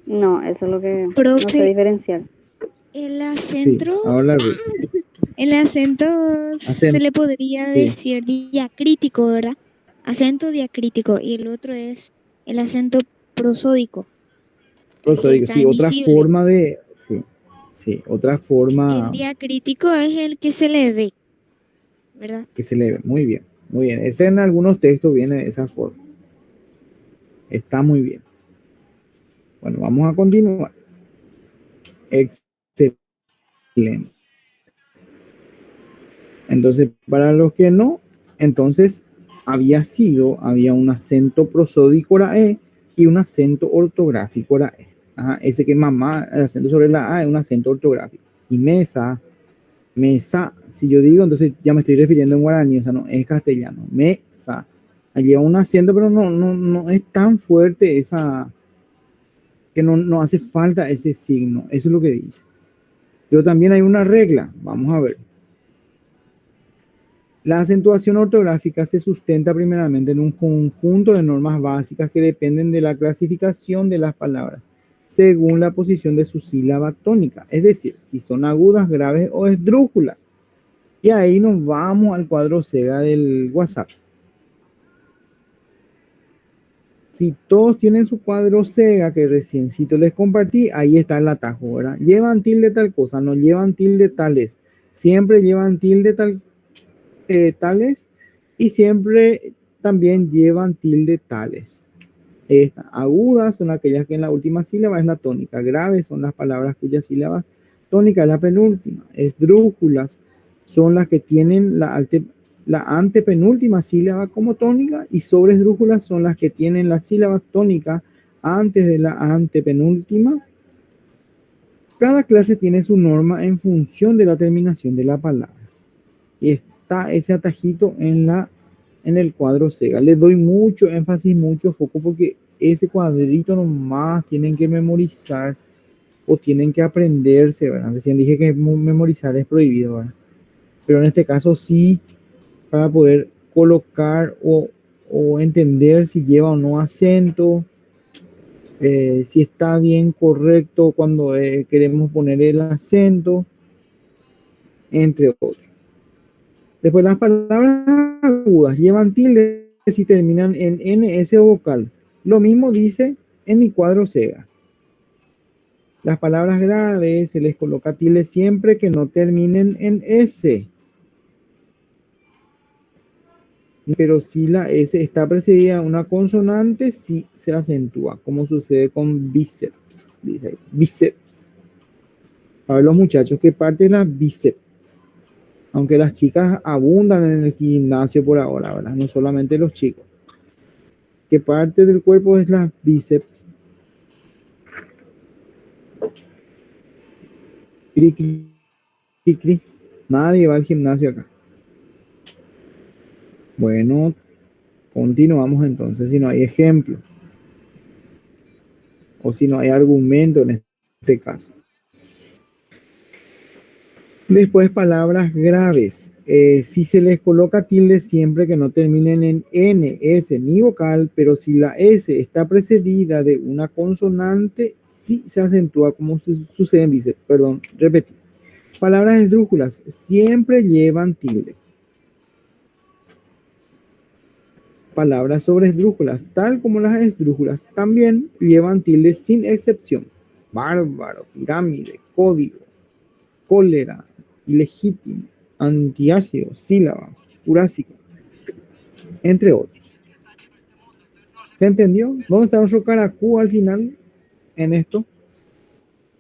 No, eso es lo que no sé Profe, diferenciar. el Sí, acento, ahora Ruth. el acento se Acento, le podría sí, decir diacrítico, ¿verdad? Acento diacrítico. Y el otro es el acento prosódico, el que prosódico, está sí, otra invisible. forma de, sí, otra El forma diacrítico es el que se le ve, ¿verdad? que se le ve. Muy bien, muy bien. Ese en algunos textos viene de esa forma. Está muy bien. Bueno, vamos a continuar. Excelente. Entonces, para los que no, entonces había un acento prosódico la E y un acento ortográfico la E. Ajá, ese que mamá, el acento sobre la A es un acento ortográfico. Y mesa, si yo digo, entonces ya me estoy refiriendo en guaraní, o sea, no es castellano. Mesa. Lleva un acento, pero no es tan fuerte esa, que no hace falta ese signo. Eso es lo que dice. Pero también hay una regla. Vamos a ver. La acentuación ortográfica se sustenta primeramente en un conjunto de normas básicas que dependen de la clasificación de las palabras según la posición de su sílaba tónica, es decir, si son agudas, graves o esdrújulas. Y ahí nos vamos al cuadro SEGA del WhatsApp. Si todos tienen su cuadro SEGA que reciencito les compartí, ahí está el atajo, ¿verdad? Llevan tilde tal cosa, no llevan tilde tales. Siempre llevan tilde tales y siempre también llevan tilde tales. Agudas son aquellas que en la última sílaba es la tónica. Graves son las palabras cuya sílaba tónica es la penúltima. Esdrújulas son las que tienen la antepenúltima sílaba como tónica y sobresdrújulas son las que tienen la sílaba tónica antes de la antepenúltima. Cada clase tiene su norma en función de la terminación de la palabra. Y está ese atajito en el cuadro SEGA. Les doy mucho énfasis, mucho foco, porque ese cuadrito nomás tienen que memorizar o tienen que aprenderse, ¿verdad? Recién dije que memorizar es prohibido, ¿verdad? Pero en este caso sí, para poder colocar o entender si lleva o no acento, si está bien correcto cuando queremos poner el acento, entre otros. Después las palabras agudas llevan tilde si terminan en NS o vocal. Lo mismo dice en mi cuadro SEGA. Las palabras graves se les coloca tilde siempre que no terminen en S. Pero si la S está precedida de una consonante, sí se acentúa, como sucede con bíceps. Dice ahí, bíceps. A ver los muchachos, ¿qué parte es la bíceps? Aunque las chicas abundan en el gimnasio por ahora, ¿verdad? No solamente los chicos. ¿Qué parte del cuerpo es la bíceps? Cri, cri, cri, cri. Nadie va al gimnasio acá. Bueno, continuamos entonces si no hay ejemplo o si no hay argumento en este caso. Después palabras graves. Si se les coloca tilde siempre que no terminen en N, S ni vocal, pero si la S está precedida de una consonante, sí se acentúa como sucede en bíceps. Perdón, repetí. Palabras esdrújulas siempre llevan tilde. palabras sobre esdrújulas, tal como las esdrújulas, también llevan tilde sin excepción. Bárbaro, pirámide, código, cólera, ilegítimo, antiácido, sílaba, jurásico, entre otros. ¿Se entendió? ¿Dónde está nuestro caracú al final en esto?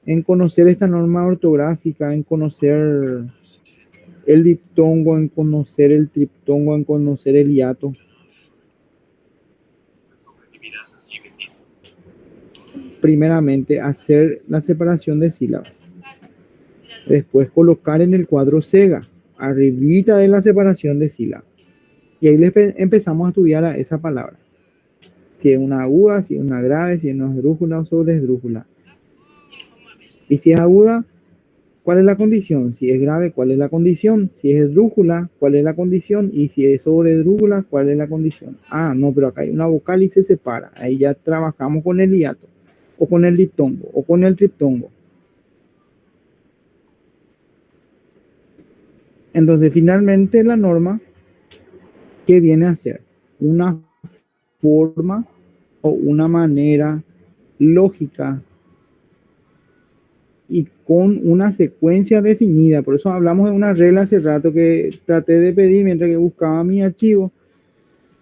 En conocer esta norma ortográfica, en conocer el diptongo, en conocer el triptongo, en conocer el hiato. Primeramente, hacer la separación de sílabas. Después, colocar en el cuadro Sega, arribita de la separación de sílabas. Y ahí empezamos a estudiar a esa palabra. Si es una aguda, si es una grave, si es una esdrújula o sobreesdrújula. Y si es aguda, ¿cuál es la condición? Si es grave, ¿cuál es la condición? Si es esdrújula, ¿cuál es la condición? Y si es sobreesdrújula, ¿cuál es la condición? Ah, no, pero acá hay una vocal y se separa. Ahí ya trabajamos con el hiato, o con el diptongo, o con el triptongo. Entonces, finalmente, la norma, ¿qué viene a ser? Una forma o una manera lógica y con una secuencia definida. Por eso hablamos de una regla hace rato que traté de pedir mientras que buscaba mi archivo.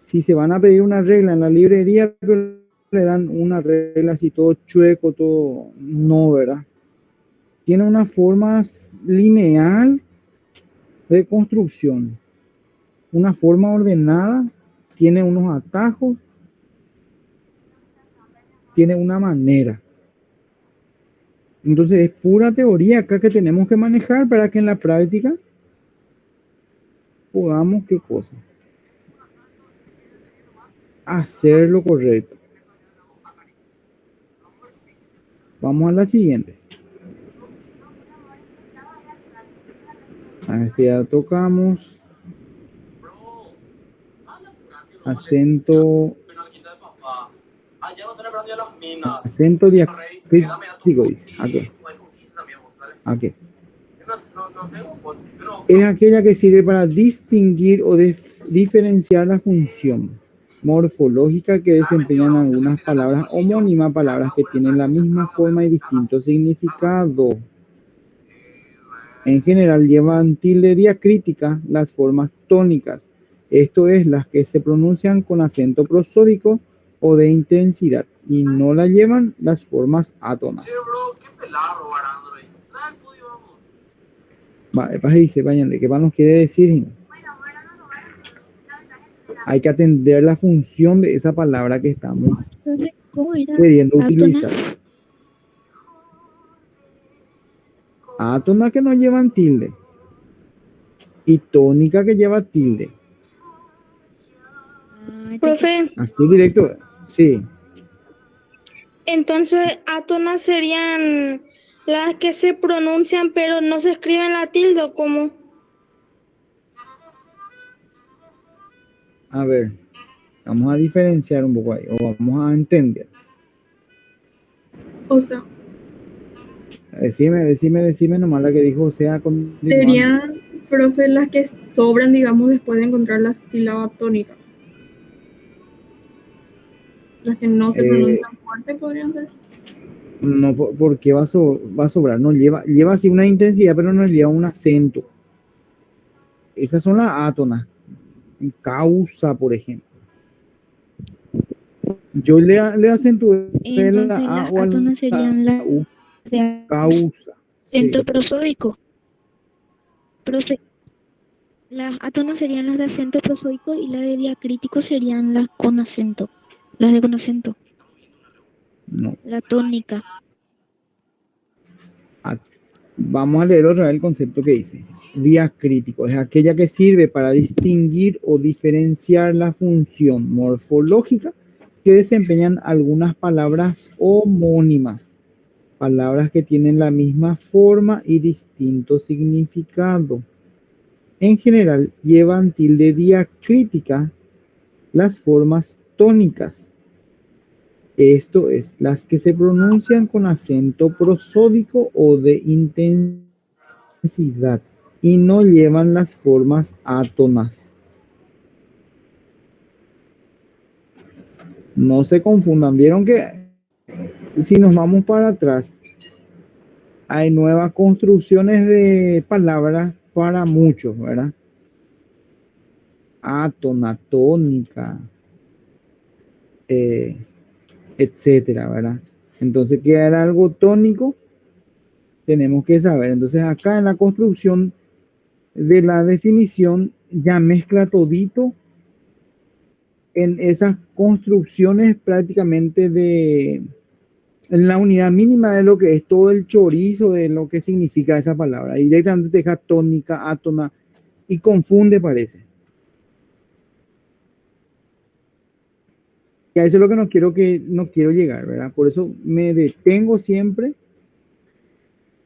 Si se van a pedir una regla en la librería, pero le dan una regla así todo chueco, todo no, ¿verdad? Tiene una forma lineal de construcción, una forma ordenada, tiene unos atajos, tiene una manera. Entonces es pura teoría acá que tenemos que manejar para que en la práctica podamos, ¿qué cosa? Hacer lo correcto. Vamos a la siguiente. A este ya tocamos. Acento diacrítico, dice. Aquí. Es aquella que sirve para distinguir o diferenciar la función morfológica que desempeñan algunas palabras homónimas, palabras que tienen la misma forma y distinto significado. En general llevan tilde diacrítica las formas tónicas, esto es, las que se pronuncian con acento prosódico o de intensidad, y no la llevan las formas átonas. Vale, dice, váyanle, ¿qué nos quiere decir? Hay que atender la función de esa palabra que estamos queriendo utilizar. Átona que no llevan tilde y tónica que lleva tilde. Profe, Así directo, sí. entonces átonas serían las que se pronuncian pero no se escriben la tilde, ¿o cómo? A ver, vamos a diferenciar un poco ahí, o vamos a entender. O sea, Decime nomás la que dijo, o sea, con serían, profe, las que sobran, digamos, después de encontrar la sílaba tónica. Las que no se pronuncian fuerte podrían ser. No, porque va a sobrar, no lleva así una intensidad, pero no lleva un acento. Esas son las átonas. Causa, por ejemplo. Yo le acentué Entonces la A las o átonas serían la las U. de Causa. acento Sí. prosódico. Profe, las átonas serían las de acento prosódico y las de diacrítico serían las con acento. Las de con acento. No. La tónica. Vamos a leer otra vez el concepto que dice. Diacrítico es aquella que sirve para distinguir o diferenciar la función morfológica que desempeñan algunas palabras homónimas, palabras que tienen la misma forma y distinto significado. En general llevan tilde diacrítica las formas tónicas. Esto es, las que se pronuncian con acento prosódico o de intensidad y no llevan las formas átonas. No se confundan. Vieron que si nos vamos para atrás, hay nuevas construcciones de palabras para muchos, ¿verdad? Átona, tónica, eh, etcétera, ¿verdad? Entonces, ¿qué era algo tónico? Tenemos que saber. Entonces, acá en la construcción de la definición, ya mezcla todito en esas construcciones prácticamente en la unidad mínima de lo que es todo el chorizo de lo que significa esa palabra. Y directamente te deja tónica, átona y confunde, parece. Y a eso es lo que no quiero llegar, ¿verdad? Por eso me detengo siempre,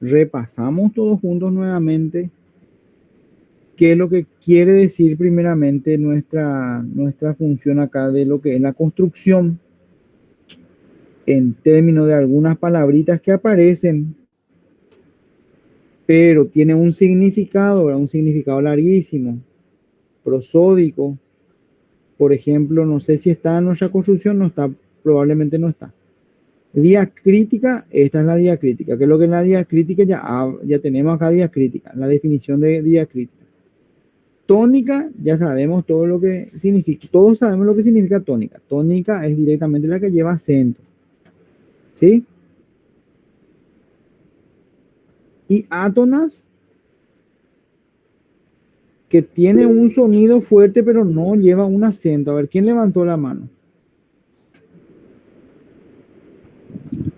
repasamos todos juntos nuevamente qué es lo que quiere decir primeramente nuestra función acá de lo que es la construcción en términos de algunas palabritas que aparecen, pero tiene un significado, ¿verdad? Un significado larguísimo, prosódico. Por ejemplo, no sé si está en nuestra construcción, no está, probablemente no está. Diacrítica, esta es la diacrítica. ¿Qué es lo que es la diacrítica? Ya tenemos acá diacrítica, la definición de diacrítica. Tónica, ya sabemos todo lo que significa, todos sabemos lo que significa tónica. Tónica es directamente la que lleva acento. ¿Sí? Y átonas, que tiene un sonido fuerte pero no lleva un acento. A ver, ¿quién levantó la mano?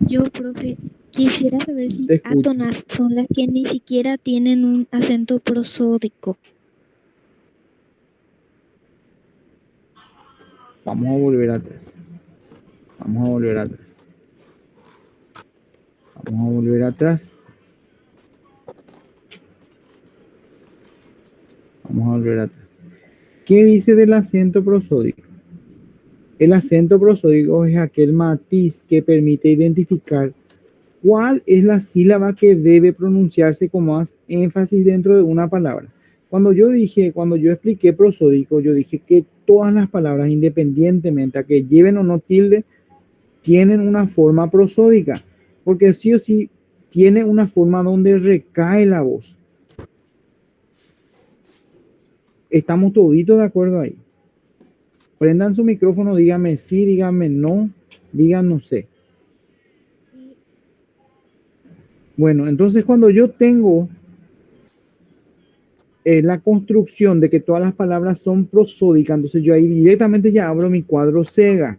Yo, profe, quisiera saber si Te escucho. átonas son las que ni siquiera tienen un acento prosódico. Vamos a volver atrás. Vamos a volver atrás. Vamos a volver atrás. Vamos a volver atrás. ¿Qué dice del acento prosódico? El acento prosódico es aquel matiz que permite identificar cuál es la sílaba que debe pronunciarse con más énfasis dentro de una palabra. Cuando yo expliqué prosódico, yo dije que todas las palabras, independientemente a que lleven o no tilde, tienen una forma prosódica, porque sí o sí tiene una forma donde recae la voz. Estamos toditos de acuerdo ahí. Prendan su micrófono, díganme sí, díganme no, digan no sé. Bueno, entonces cuando yo tengo la construcción de que todas las palabras son prosódicas, entonces yo ahí directamente ya abro mi cuadro Sega,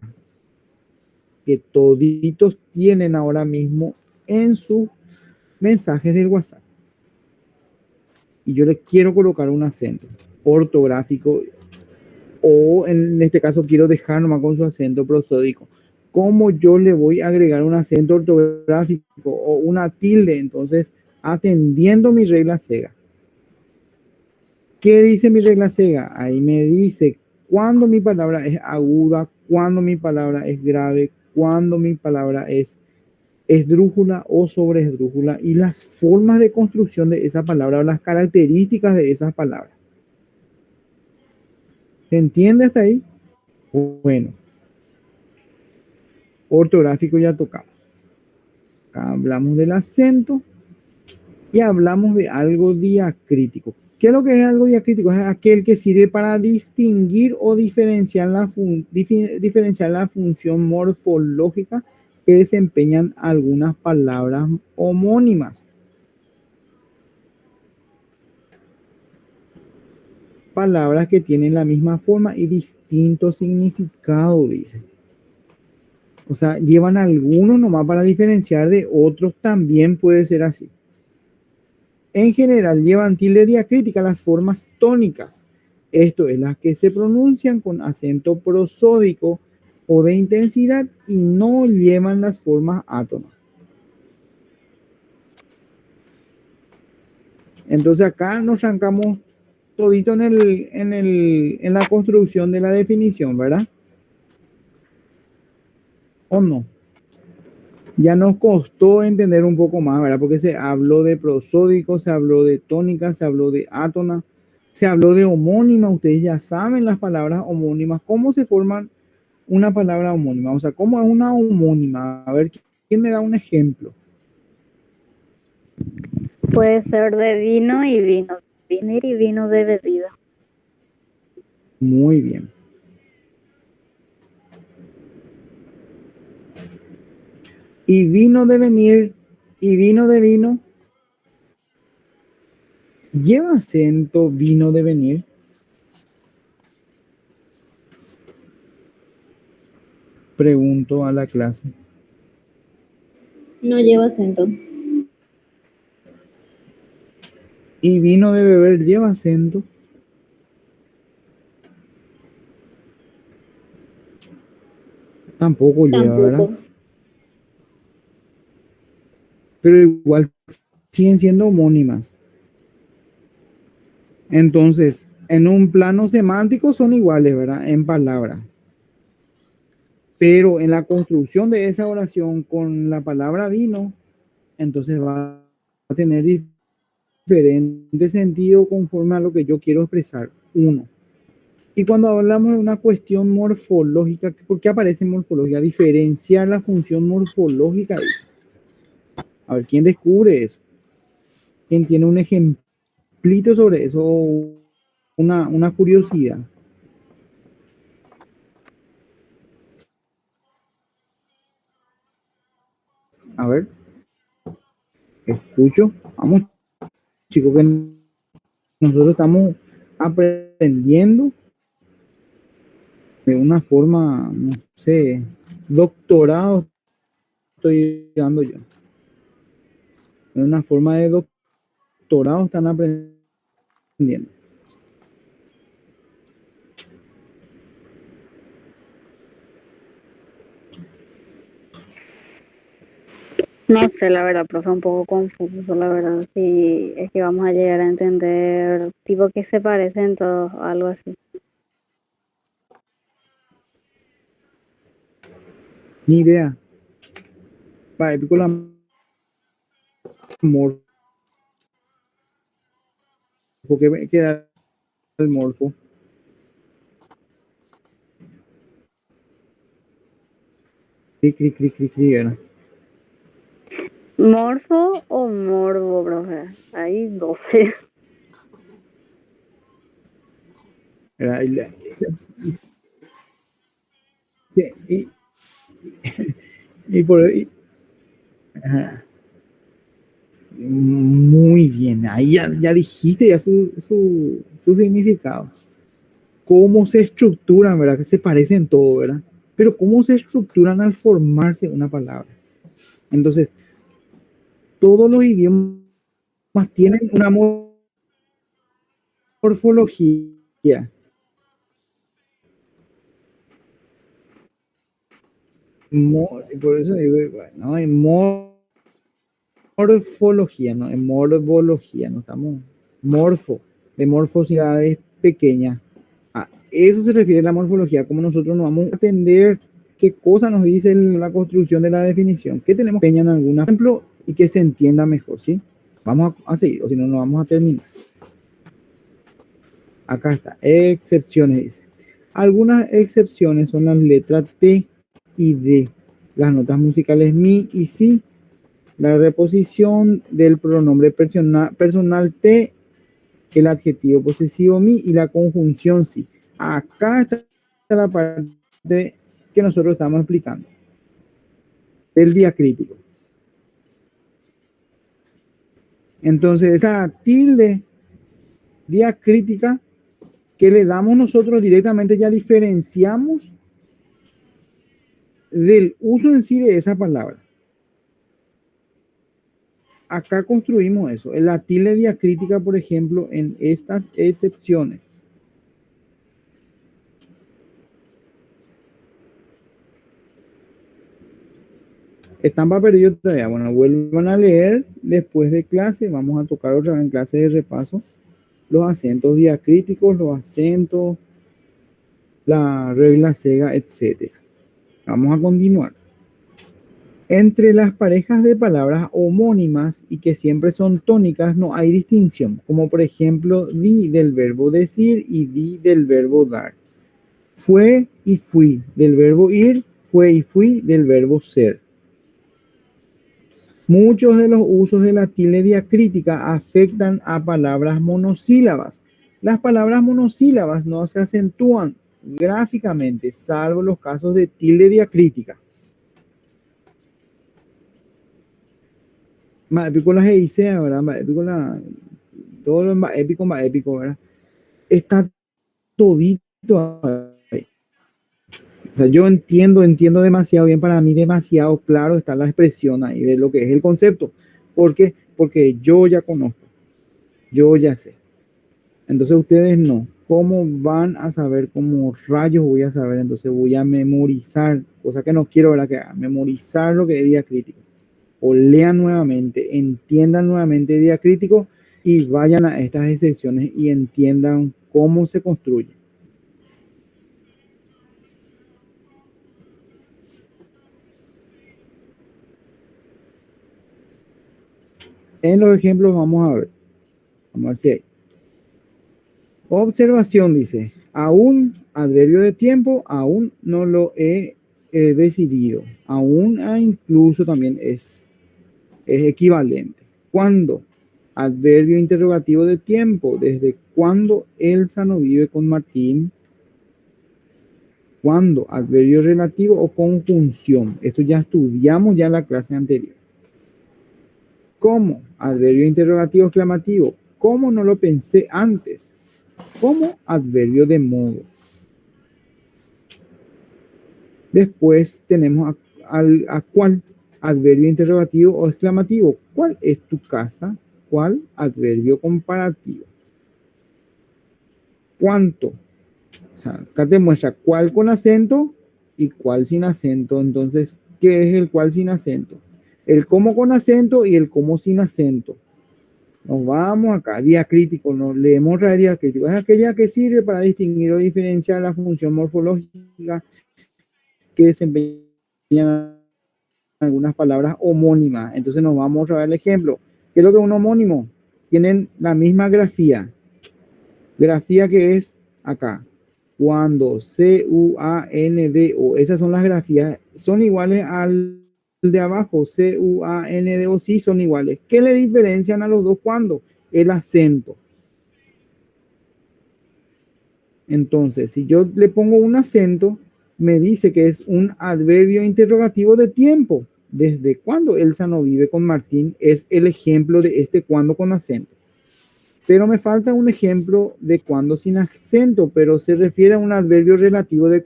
que toditos tienen ahora mismo en sus mensajes del WhatsApp. Y yo le quiero colocar un acento ortográfico, o en este caso quiero dejar nomás con su acento prosódico. ¿Cómo yo le voy a agregar un acento ortográfico o una tilde? Entonces, atendiendo mi regla Sega. ¿Qué dice mi regla Sega? Ahí me dice cuando mi palabra es aguda, cuando mi palabra es grave, cuando mi palabra es esdrújula o sobreesdrújula y las formas de construcción de esa palabra o las características de esas palabras. ¿Se entiende hasta ahí? Bueno, ortográfico ya tocamos. Acá hablamos del acento y hablamos de algo diacrítico. ¿Qué es lo que es algo diacrítico? Es aquel que sirve para distinguir o diferenciar la función morfológica que desempeñan algunas palabras homónimas. Palabras que tienen la misma forma y distinto significado, dice. O sea, llevan algunos nomás para diferenciar de otros, también puede ser así. En general llevan tilde diacrítica las formas tónicas, esto es, las que se pronuncian con acento prosódico o de intensidad y no llevan las formas átonas. Entonces acá nos trancamos todito en la construcción de la definición, ¿verdad? ¿O no? Ya nos costó entender un poco más, ¿verdad? Porque se habló de prosódico, se habló de tónica, se habló de átona, se habló de homónima. Ustedes ya saben las palabras homónimas, cómo se forman una palabra homónima? O sea, ¿cómo es una homónima? A ver, ¿quién me da un ejemplo? Puede ser de vino y vino. Vinir y vino de bebida. Muy bien. Y vino de venir y vino de vino. ¿Lleva acento vino de venir? Pregunto a la clase. No lleva acento. ¿Y vino de beber lleva acento? Tampoco lleva, ¿verdad? Tampoco. Pero igual siguen siendo homónimas. Entonces, en un plano semántico son iguales, ¿verdad? En palabras. Pero en la construcción de esa oración con la palabra vino, entonces va a tener diferente sentido conforme a lo que yo quiero expresar. Uno. Y cuando hablamos de una cuestión morfológica, ¿por qué aparece morfológica? Diferenciar la función morfológica. A ver, ¿quién descubre eso? ¿Quién tiene un ejemplito sobre eso? Una curiosidad. A ver, escucho. Vamos, chicos, que nosotros estamos aprendiendo de una forma, no sé, doctorado estoy dando yo. De una forma de doctorado están aprendiendo. No sé, la verdad, profe, un poco confuso, la verdad. Si es que vamos a llegar a entender, tipo, que se parecen todos, o algo así. Ni idea. Va, épico la morfo. ¿Qué da el morfo? Cri, ¿verdad? ¿Morfo o morbo, profe? Hay 12. ¿Verdad? Sí, y por ahí. Ajá. Muy bien, ahí ya dijiste ya su significado. Cómo se estructuran, ¿verdad? Que se parecen todo, ¿verdad? Pero cómo se estructuran al formarse una palabra. Entonces, todos los idiomas tienen una morfología. Por eso digo, bueno, hay morfología, no, en morfología, no estamos de morfosidades pequeñas. A eso se refiere la morfología, como nosotros nos vamos a entender qué cosa nos dice la construcción de la definición, que tenemos pequeña en algún ejemplo y que se entienda mejor, ¿sí? Vamos a seguir, o si no, no vamos a terminar. Acá está, excepciones, dice. Algunas excepciones son las letras T y D, las notas musicales mi y si, la reposición del pronombre personal T, el adjetivo posesivo mi y la conjunción si. Acá está la parte que nosotros estamos explicando, el diacrítico. Entonces, esa tilde diacrítica que le damos nosotros directamente, ya diferenciamos del uso en sí de esa palabra. Acá construimos eso, en la tilde diacrítica, por ejemplo, en estas excepciones. Están para perdido todavía. Bueno, vuelvan a leer después de clase. Vamos a tocar otra vez en clase de repaso los acentos diacríticos, los acentos, la regla cega, etc. Vamos a continuar. Entre las parejas de palabras homónimas y que siempre son tónicas no hay distinción, como por ejemplo di del verbo decir y di del verbo dar. Fue y fui del verbo ir, fue y fui del verbo ser. Muchos de los usos de la tilde diacrítica afectan a palabras monosílabas. Las palabras monosílabas no se acentúan gráficamente, salvo los casos de tilde diacrítica. Más épico las dice, ¿verdad? Más épico todo lo más épico, ¿verdad? Está todito ahí. O sea, yo entiendo demasiado bien, para mí demasiado claro está la expresión ahí de lo que es el concepto. ¿Por qué? Porque yo ya conozco, yo ya sé. Entonces ustedes no. ¿Cómo van a saber? ¿Cómo rayos voy a saber? Entonces voy a memorizar, cosa que no quiero, ¿verdad? Que hagan, memorizar lo que es diacrítico. O lean nuevamente, entiendan nuevamente diacrítico y vayan a estas excepciones y entiendan cómo se construye. En los ejemplos vamos a ver si hay. Observación dice, aún adverbio de tiempo, aún no lo he decidido. Aún incluso también es equivalente. ¿Cuándo? Adverbio interrogativo de tiempo. ¿Desde cuándo Elsa no vive con Martín? ¿Cuándo? Adverbio relativo o conjunción. Esto ya estudiamos ya en la clase anterior. ¿Cómo? Adverbio interrogativo exclamativo. ¿Cómo no lo pensé antes? ¿Cómo? Adverbio de modo. Después tenemos a cuál. Adverbio interrogativo o exclamativo. ¿Cuál es tu casa? ¿Cuál? Adverbio comparativo. ¿Cuánto? O sea, acá te muestra cuál con acento y cuál sin acento. Entonces, ¿qué es el cuál sin acento? El cómo con acento y el cómo sin acento. Nos vamos acá, diacrítico, nos leemos la diacrítico. Es aquella que sirve para distinguir o diferenciar la función morfológica que desempeñan algunas palabras homónimas. Entonces nos vamos a ver el ejemplo. ¿Qué es lo que es un homónimo? Tienen la misma grafía. Grafía que es acá. Cuando, C-U-A-N-D-O. Esas son las grafías. Son iguales al de abajo. C-U-A-N-D-O. Sí son iguales. ¿Qué le diferencian a los dos cuando? El acento. Entonces, si yo le pongo un acento, me dice que es un adverbio interrogativo de tiempo. ¿Desde cuándo Elsa no vive con Martín? Es el ejemplo de este cuándo con acento. Pero me falta un ejemplo de cuándo sin acento, pero se refiere a un adverbio relativo de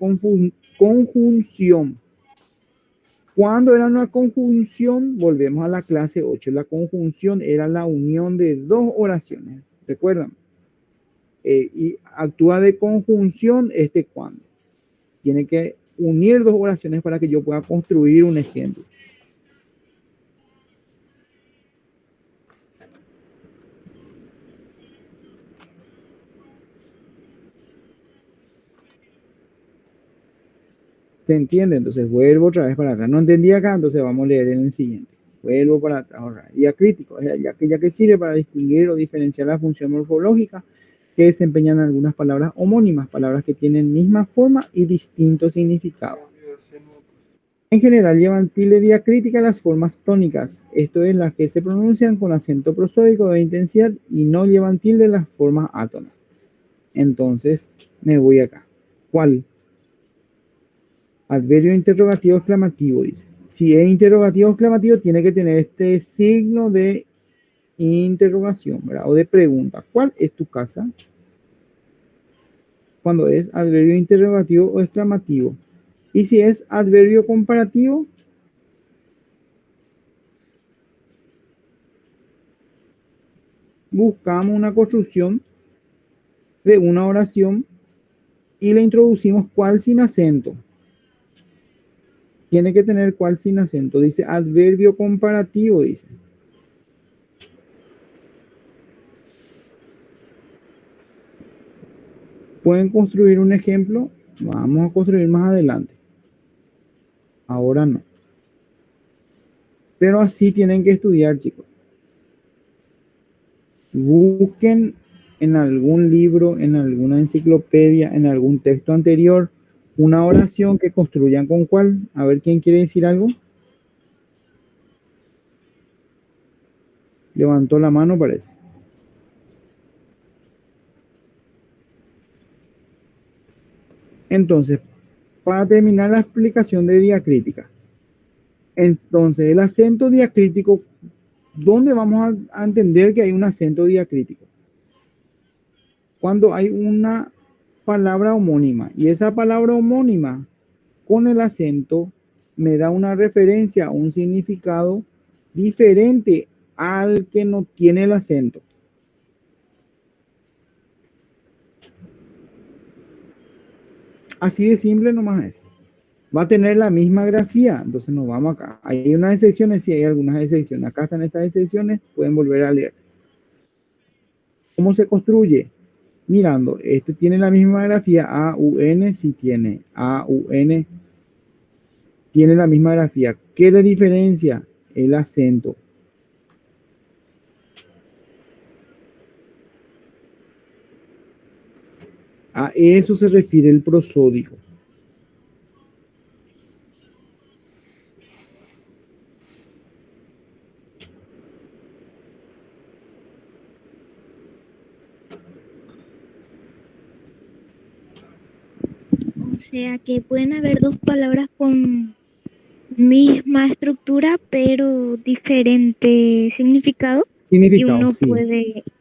conjunción. ¿Cuándo era una conjunción? Volvemos a la clase 8. La conjunción era la unión de dos oraciones. ¿Recuerdan? Y actúa de conjunción este cuándo. Tiene que unir dos oraciones para que yo pueda construir un ejemplo. ¿Se entiende? Entonces vuelvo otra vez para atrás. No entendí acá, entonces vamos a leer en el siguiente. Vuelvo para atrás. Diacrítico, ya que sirve para distinguir o diferenciar la función morfológica que desempeñan algunas palabras homónimas, palabras que tienen misma forma y distinto significado. En general llevan tilde diacrítica las formas tónicas, esto es las que se pronuncian con acento prosódico de intensidad y no llevan tilde las formas átonas. Entonces me voy acá. ¿Cuál? Adverbio interrogativo exclamativo, dice. Si es interrogativo exclamativo, tiene que tener este signo de interrogación, ¿verdad? O de pregunta. ¿Cuál es tu casa? Cuando es adverbio interrogativo o exclamativo. Y si es adverbio comparativo, buscamos una construcción de una oración y le introducimos cuál sin acento. Tiene que tener cuál sin acento. Dice adverbio comparativo, dice. ¿Pueden construir un ejemplo? Vamos a construir más adelante. Ahora no. Pero así tienen que estudiar, chicos. Busquen en algún libro, en alguna enciclopedia, en algún texto anterior, una oración que construyan con cuál. A ver, ¿quién quiere decir algo? Levantó la mano, parece. Entonces, para terminar la explicación de diacrítica, entonces el acento diacrítico, ¿dónde vamos a entender que hay un acento diacrítico? Cuando hay una palabra homónima, y esa palabra homónima con el acento me da una referencia, un significado diferente al que no tiene el acento. Así de simple nomás es. Va a tener la misma grafía, entonces nos vamos acá. Hay unas excepciones, sí hay algunas excepciones. Acá están estas excepciones, pueden volver a leer. ¿Cómo se construye? Mirando, este tiene la misma grafía, A-U-N, sí tiene. A-U-N tiene la misma grafía. ¿Qué le diferencia? El acento. A eso se refiere el prosódico. O sea que pueden haber dos palabras con misma estructura, pero diferente significado. Y Significado, uno sí.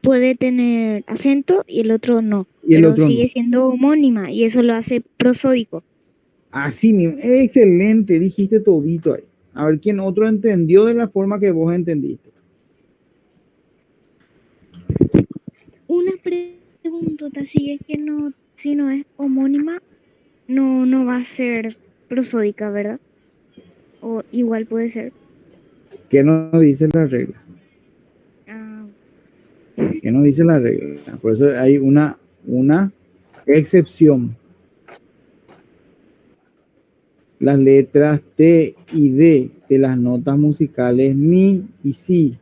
puede tener acento y el otro no. Y el Pero otro sigue no. siendo homónima y eso lo hace prosódico. Así mismo. Excelente, dijiste todito ahí. A ver quién otro entendió de la forma que vos entendiste. Una preguntota, si es que no, si no es homónima, no va a ser prosódica, ¿verdad? O igual puede ser. ¿Qué nos dice la regla? Ah, ¿Qué nos dice la regla? Por eso hay una excepción. Las letras T y D de las notas musicales mi y si.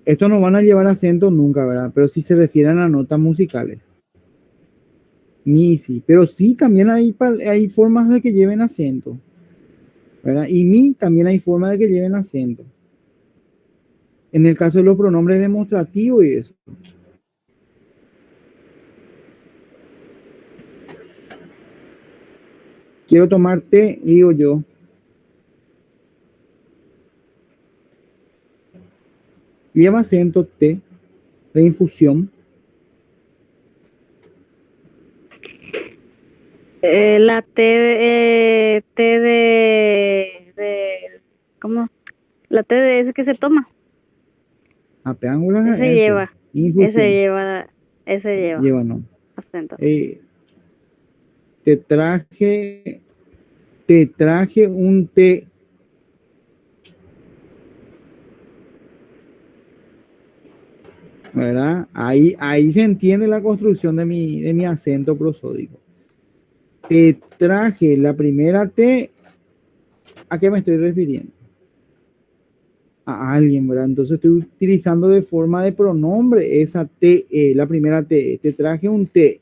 Esto no van a llevar acento nunca, ¿verdad? Pero si se refieren a notas musicales. Mi y si. Pero sí también hay formas de que lleven acento, ¿verdad? Y mi también hay formas de que lleven acento. En el caso de los pronombres demostrativos y eso. Quiero tomar té, digo yo. Lleva acento T de infusión. La T de ¿cómo? La T de ese que se toma. A peángulas Ese lleva. infusión. Ese lleva Lleva, no. acento. Te traje un té. ¿Verdad? Ahí se entiende la construcción de mi acento prosódico. Te traje la primera T. ¿A qué me estoy refiriendo? A alguien, ¿verdad? Entonces estoy utilizando de forma de pronombre esa T, la primera T. Te traje un té.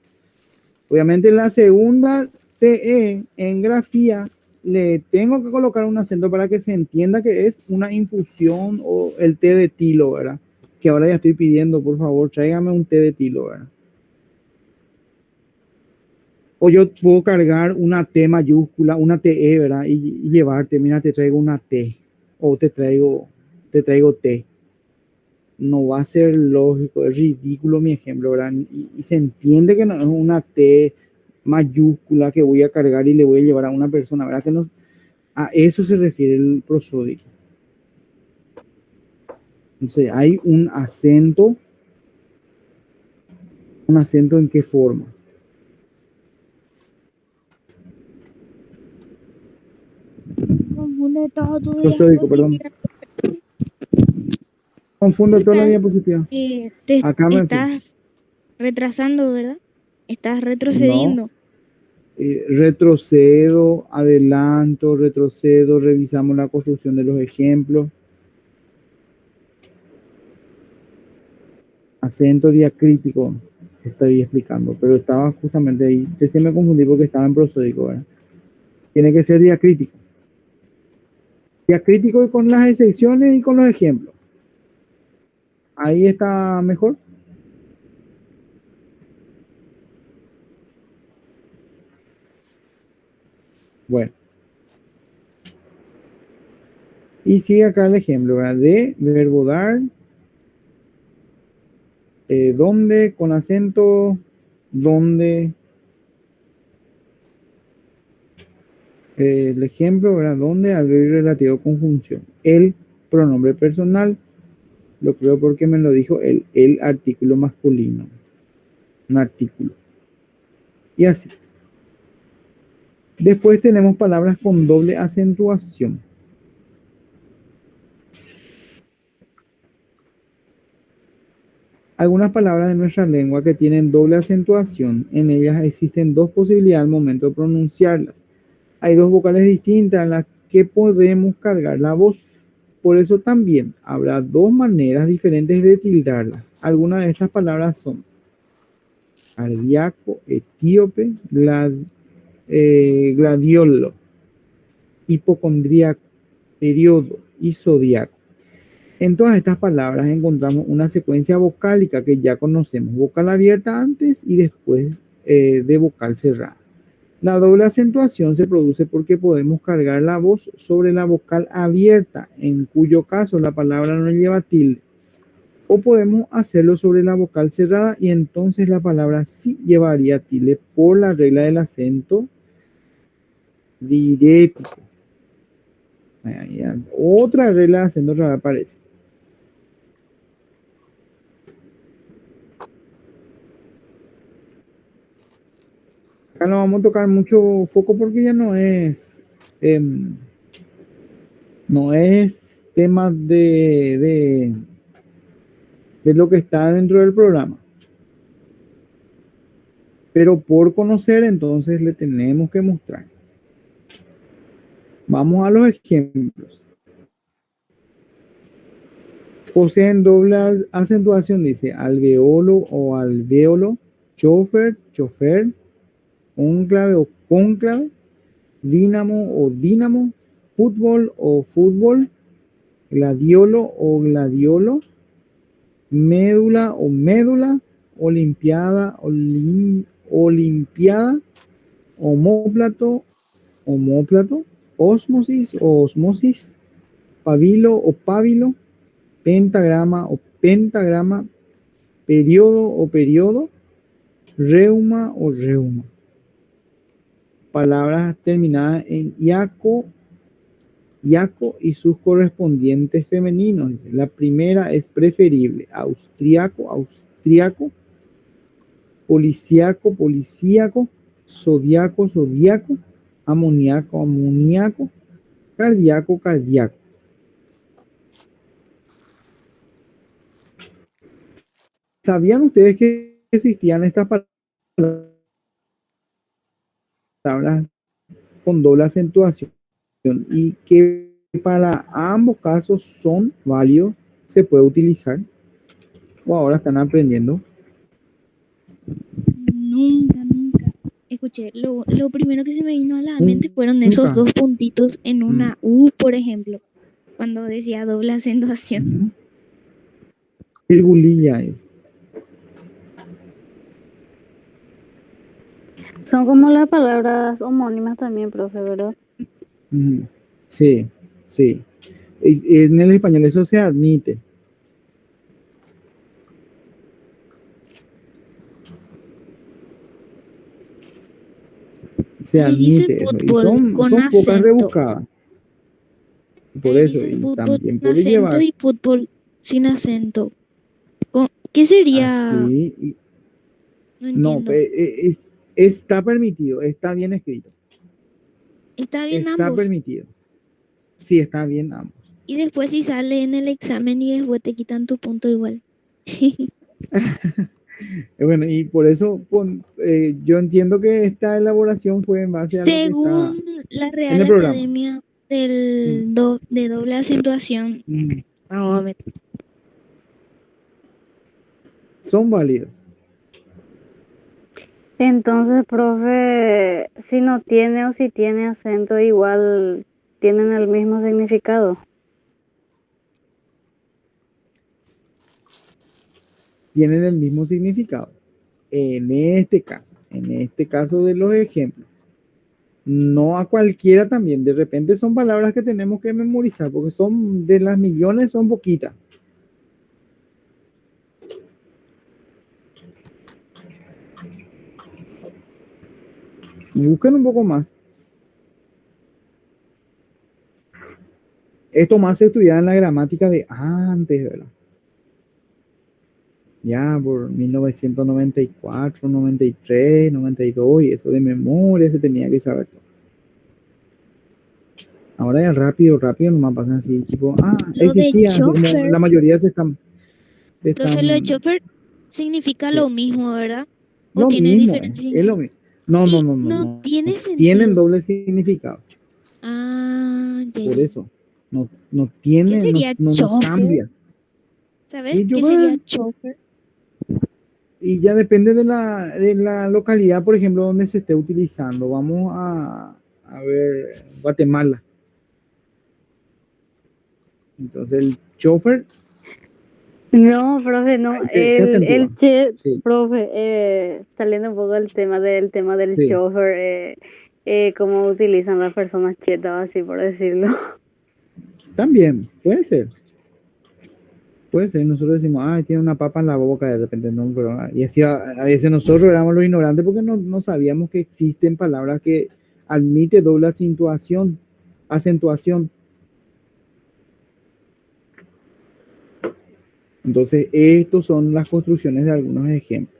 Obviamente la segunda TE en grafía le tengo que colocar un acento para que se entienda que es una infusión o el té de tilo, ¿verdad? Que ahora ya estoy pidiendo, por favor, tráigame un té de tilo, ¿verdad? O yo puedo cargar una T mayúscula, una TE, ¿verdad? Y llevarte, mira, te traigo una T. O te traigo té. No va a ser lógico, es ridículo mi ejemplo, ¿verdad? Y se entiende que no es una T mayúscula que voy a cargar y le voy a llevar a una persona, ¿verdad? Que no, a eso se refiere el prosódico. Entonces, hay un acento ¿en qué forma? confunde todo tu Prosódico, perdón. Confundo toda la diapositiva. Te Acá me fui. estás retrasando, ¿verdad? Estás No. retrocediendo. Retrocedo, adelanto, retrocedo, revisamos la construcción de los ejemplos. Acento diacrítico. estoy explicando, pero estaba justamente ahí. Recién me confundí porque estaba en prosódico, ¿verdad? Tiene que ser diacrítico. Diacrítico y con las excepciones y con los ejemplos. Ahí está mejor. Bueno. Y sigue acá el ejemplo, ¿verdad? De verbo dar, donde, con acento, donde. El ejemplo, ¿verdad? Donde, adverbio relativo, conjunción. El pronombre personal, lo creo porque me lo dijo el artículo masculino. Un artículo. Y así. Después tenemos palabras con doble acentuación. Algunas palabras de nuestra lengua que tienen doble acentuación, en ellas existen dos posibilidades al momento de pronunciarlas. Hay dos vocales distintas en las que podemos cargar la voz. Por eso también habrá dos maneras diferentes de tildarla. Algunas de estas palabras son cardíaco, etíope, gladiolo, hipocondríaco, periodo y zodiaco. En todas estas palabras encontramos una secuencia vocálica que ya conocemos, vocal abierta antes y después de vocal cerrada. La doble acentuación se produce porque podemos cargar la voz sobre la vocal abierta, en cuyo caso la palabra no lleva tilde. O podemos hacerlo sobre la vocal cerrada y entonces la palabra sí llevaría tilde por la regla del acento dirético. Otra regla de acento rara aparece. Acá no vamos a tocar mucho foco porque ya no es tema de lo que está dentro del programa. Pero por conocer, entonces le tenemos que mostrar. Vamos a los ejemplos. Poseen doble acentuación, dice alveolo o alvéolo, chofer, chofer, cónclave o cónclave, dínamo o dínamo, fútbol o fútbol, gladiolo o gladiolo, médula o médula, olimpiada, olimpiada, homóplato, homóplato, ósmosis o osmosis, pabilo o pábilo, pentagrama o pentagrama, periodo o periodo, reuma o reuma. Palabras terminadas en iaco, iaco y sus correspondientes femeninos. La primera es preferible: austriaco, austriaco, policíaco, policíaco, zodiaco, zodiaco, amoníaco, amoníaco, cardíaco, cardíaco. ¿Sabían ustedes que existían estas palabras con doble acentuación y que para ambos casos son válidos, se puede utilizar? ¿O ahora están aprendiendo? Nunca, nunca. Escuché, lo primero que se me vino a la mente fueron esos Nunca. dos puntitos en una U, por ejemplo, cuando decía doble acentuación. Virgulilla es. Son como las palabras homónimas también, profe, ¿verdad? Sí, sí. En el español eso se admite. Se Ahí dice admite eso. Y fútbol son con pocas acento. rebuscadas. Por Ahí eso, dice y fútbol también con puede acento llevar y fútbol sin acento. ¿Qué sería? así. No No, entiendo. está permitido, está bien escrito. Está bien Está ambos. permitido. Sí, está bien ambos. Y después si sale en el examen y después te quitan tu punto igual. Bueno, y por eso yo entiendo que esta elaboración fue en base a lo que está Según la en Real el programa. Academia Mm, de doble acentuación, mm. vamos a ver. Son válidos. Entonces, profe, si no tiene o si tiene acento, igual tienen el mismo significado. Tienen el mismo significado. En este caso de los ejemplos, no a cualquiera también. De repente son palabras que tenemos que memorizar porque son de las millones, son poquitas. Busquen un poco más. Esto más se estudiaba en la gramática de antes, ¿verdad? Ya por 1994, 93, 92, y eso de memoria se tenía que saber todo. Ahora ya rápido nomás pasan así, tipo, Lo de existía, así como chofer, la mayoría se están profe, lo de chofer significa sí, lo mismo, ¿verdad? ¿O lo tiene mismo, diferentes es lo significados? mismo. No, Y no, no, no, no no, tiene no. Tienen sentido. doble significado, Ya, por ya. eso. No ¿Qué tiene, sería no chofer? cambia. ¿Sabes Y qué sería chofer? y ya depende de la localidad, por ejemplo, donde se esté utilizando. Vamos a ver Guatemala. Entonces el chofer No, profe, no, se acentúa. Sí, profe, saliendo un poco del tema del sí. chofer, cómo utilizan las personas chetas, así por decirlo. También puede ser. Puede ser. Nosotros decimos, tiene una papa en la boca de repente, no, pero y así a veces nosotros éramos los ignorantes porque no sabíamos que existen palabras que admite doble acentuación. Entonces, estos son las construcciones de algunos ejemplos.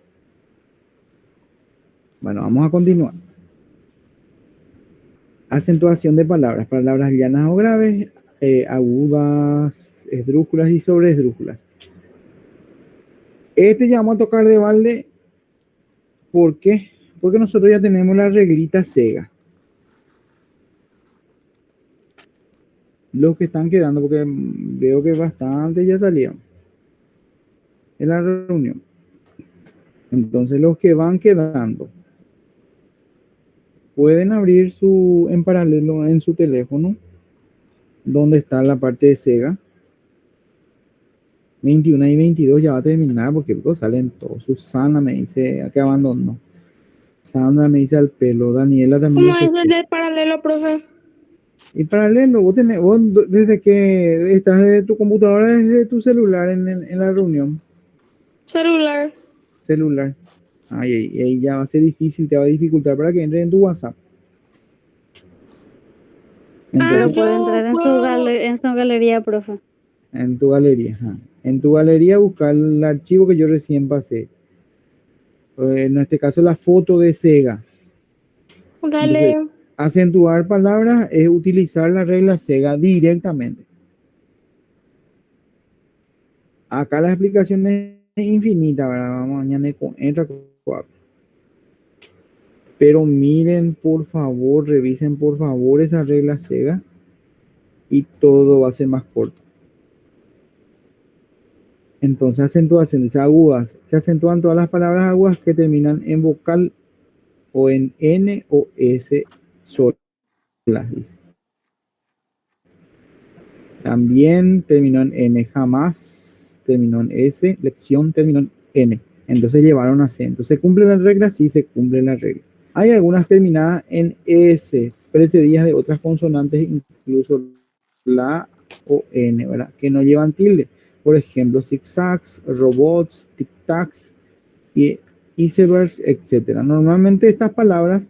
Bueno, vamos a continuar. Acentuación de palabras llanas o graves, agudas, esdrújulas y sobreesdrújulas. Este ya vamos a tocar de balde. ¿Por qué? Porque nosotros ya tenemos la reglita SEGA. Los que están quedando, porque veo que bastante ya salieron en la reunión. Entonces, los que van quedando pueden abrir en paralelo en su teléfono, donde está la parte de SEGA. 21 y 22 ya va a terminar porque luego salen todos. Susana me dice que abandonó. Sandra me dice al pelo. Daniela también ¿Cómo se es el fue. del paralelo, profe? Y paralelo, vos desde que estás desde tu computadora, desde tu celular en la reunión. Celular. Celular. Ahí ya va a ser difícil, te va a dificultar para que entres en tu WhatsApp. Pero Entonces, puede entrar Yo puedo. en su galería, profe. en tu galería. Ajá. En tu galería buscar el archivo que yo recién pasé. En este caso, la foto de SEGA. Entonces, Dale. acentuar palabras es utilizar la regla SEGA directamente. Acá la explicación es infinita, ¿verdad? Vamos mañana entra con. Pero miren, por favor, revisen por favor esa regla SEGA y todo va a ser más corto. Entonces, acentuaciones agudas. Se acentúan todas las palabras agudas que terminan en vocal o en N o S solas, dice. También terminó en N, jamás terminó en S, lección terminó en N. Entonces llevaron acento. ¿Se cumple la regla? Sí, se cumple la regla. Hay algunas terminadas en S, precedidas de otras consonantes, incluso la o N, ¿verdad? Que no llevan tilde. Por ejemplo, zigzags, robots, tic-tacs y icebergs, etc. Normalmente estas palabras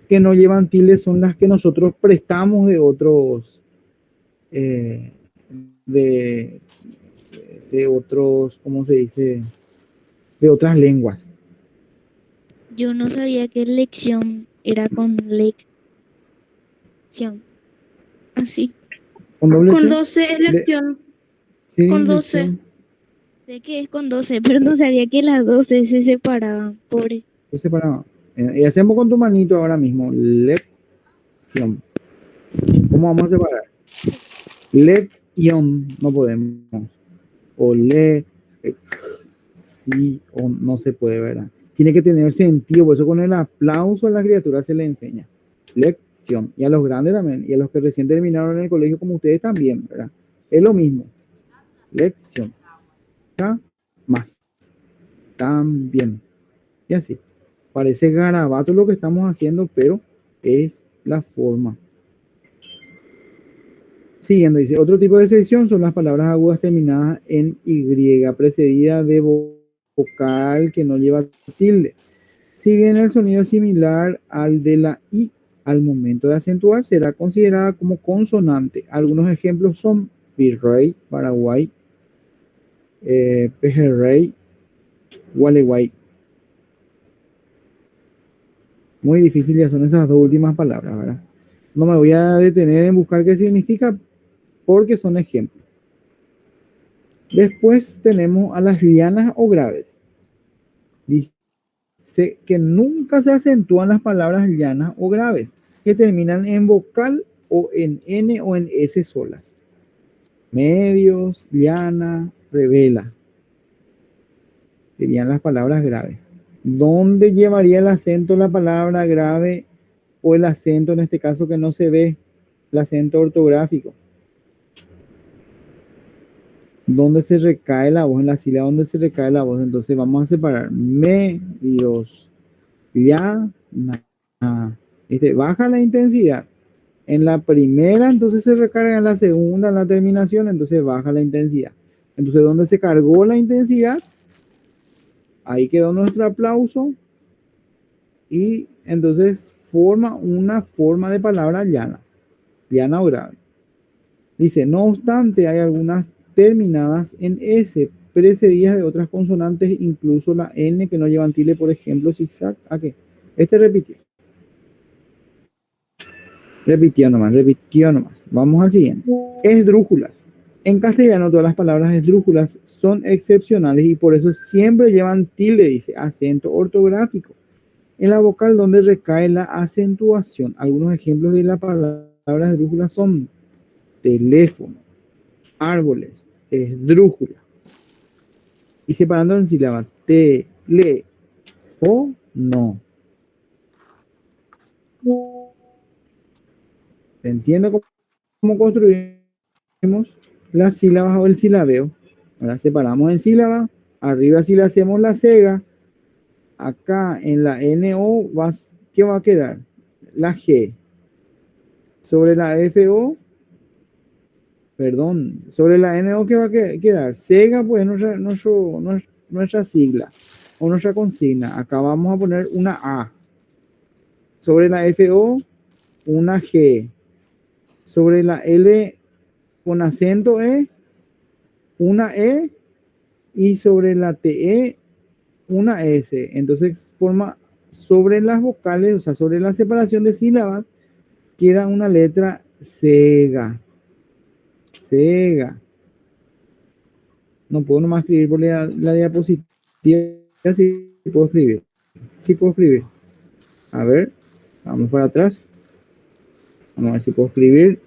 que no llevan tilde son las que nosotros prestamos de otros de, de otros, ¿cómo se dice? De otras lenguas. Yo no sabía que lección era con lección. Así. ¿Con doble Con C? 12 es lección. Sí, Con 12. lección. Sé que es con 12, pero no sabía que las 12 se separaban. Pobre. ¿Qué separado? Y hacemos con tu manito ahora mismo. Lección. ¿Cómo vamos a separar? Lección. No podemos. O sí, o no se puede, ¿verdad? tiene que tener sentido, por eso con el aplauso a la criatura se le enseña. Lección. Y a los grandes también, y a los que recién terminaron en el colegio como ustedes también, ¿verdad? Es lo mismo. Lección. Acá, más. También. Y así. Parece garabato lo que estamos haciendo, pero es la forma. Siguiendo, dice, otro tipo de sección son las palabras agudas terminadas en Y, precedida de vocal que no lleva tilde. Si bien el sonido es similar al de la I, al momento de acentuar será considerada como consonante. Algunos ejemplos son Virrey, Paraguay, Pejerrey, Gualeguay. Muy difícil ya son esas dos últimas palabras, ¿verdad? No me voy a detener en buscar qué significa porque son ejemplos. Después tenemos a las lianas o graves. Dice que nunca se acentúan las palabras llanas o graves, que terminan en vocal o en N o en S solas. Medios, liana, revela. Serían las palabras graves. ¿Dónde llevaría el acento la palabra grave o el acento en este caso que no se ve? El acento ortográfico. ¿Dónde se recae la voz? En la sílaba donde se recae la voz. Entonces vamos a separar medios, liana. Baja la intensidad. En la primera, entonces se recarga, en la segunda, en la terminación, entonces baja la intensidad. Entonces, ¿dónde se cargó la intensidad? Ahí quedó nuestro aplauso. Y entonces forma una forma de palabra llana. Llana o grave. Dice, no obstante, hay algunas terminadas en S, precedidas de otras consonantes, incluso la N que no llevan tilde, por ejemplo, zigzag. ¿A qué? Repitió. Repitió nomás. Vamos al siguiente. Esdrújulas. En castellano todas las palabras esdrújulas son excepcionales y por eso siempre llevan tilde, dice, acento ortográfico. En la vocal donde recae la acentuación. Algunos ejemplos de la palabra esdrújula son teléfono, árboles, esdrújula. Y separando en sílabas, tele, o no. ¿Se entiende cómo construimos las sílabas o el silabeo? Ahora separamos en sílaba. Arriba si le hacemos la cega, acá en la NO, ¿qué va a quedar? La G. Sobre la FO, perdón, sobre la NO, ¿qué va a quedar? Cega, pues nuestra sigla o nuestra consigna. Acá vamos a poner una A. Sobre la FO, una G. Sobre la L con acento E, una E, y sobre la TE, una S. Entonces forma sobre las vocales, o sea, sobre la separación de sílabas, queda una letra cega. Cega. No puedo nomás escribir por la diapositiva. Sí puedo escribir. Sí puedo escribir. A ver, vamos para atrás. Vamos a ver si puedo escribir.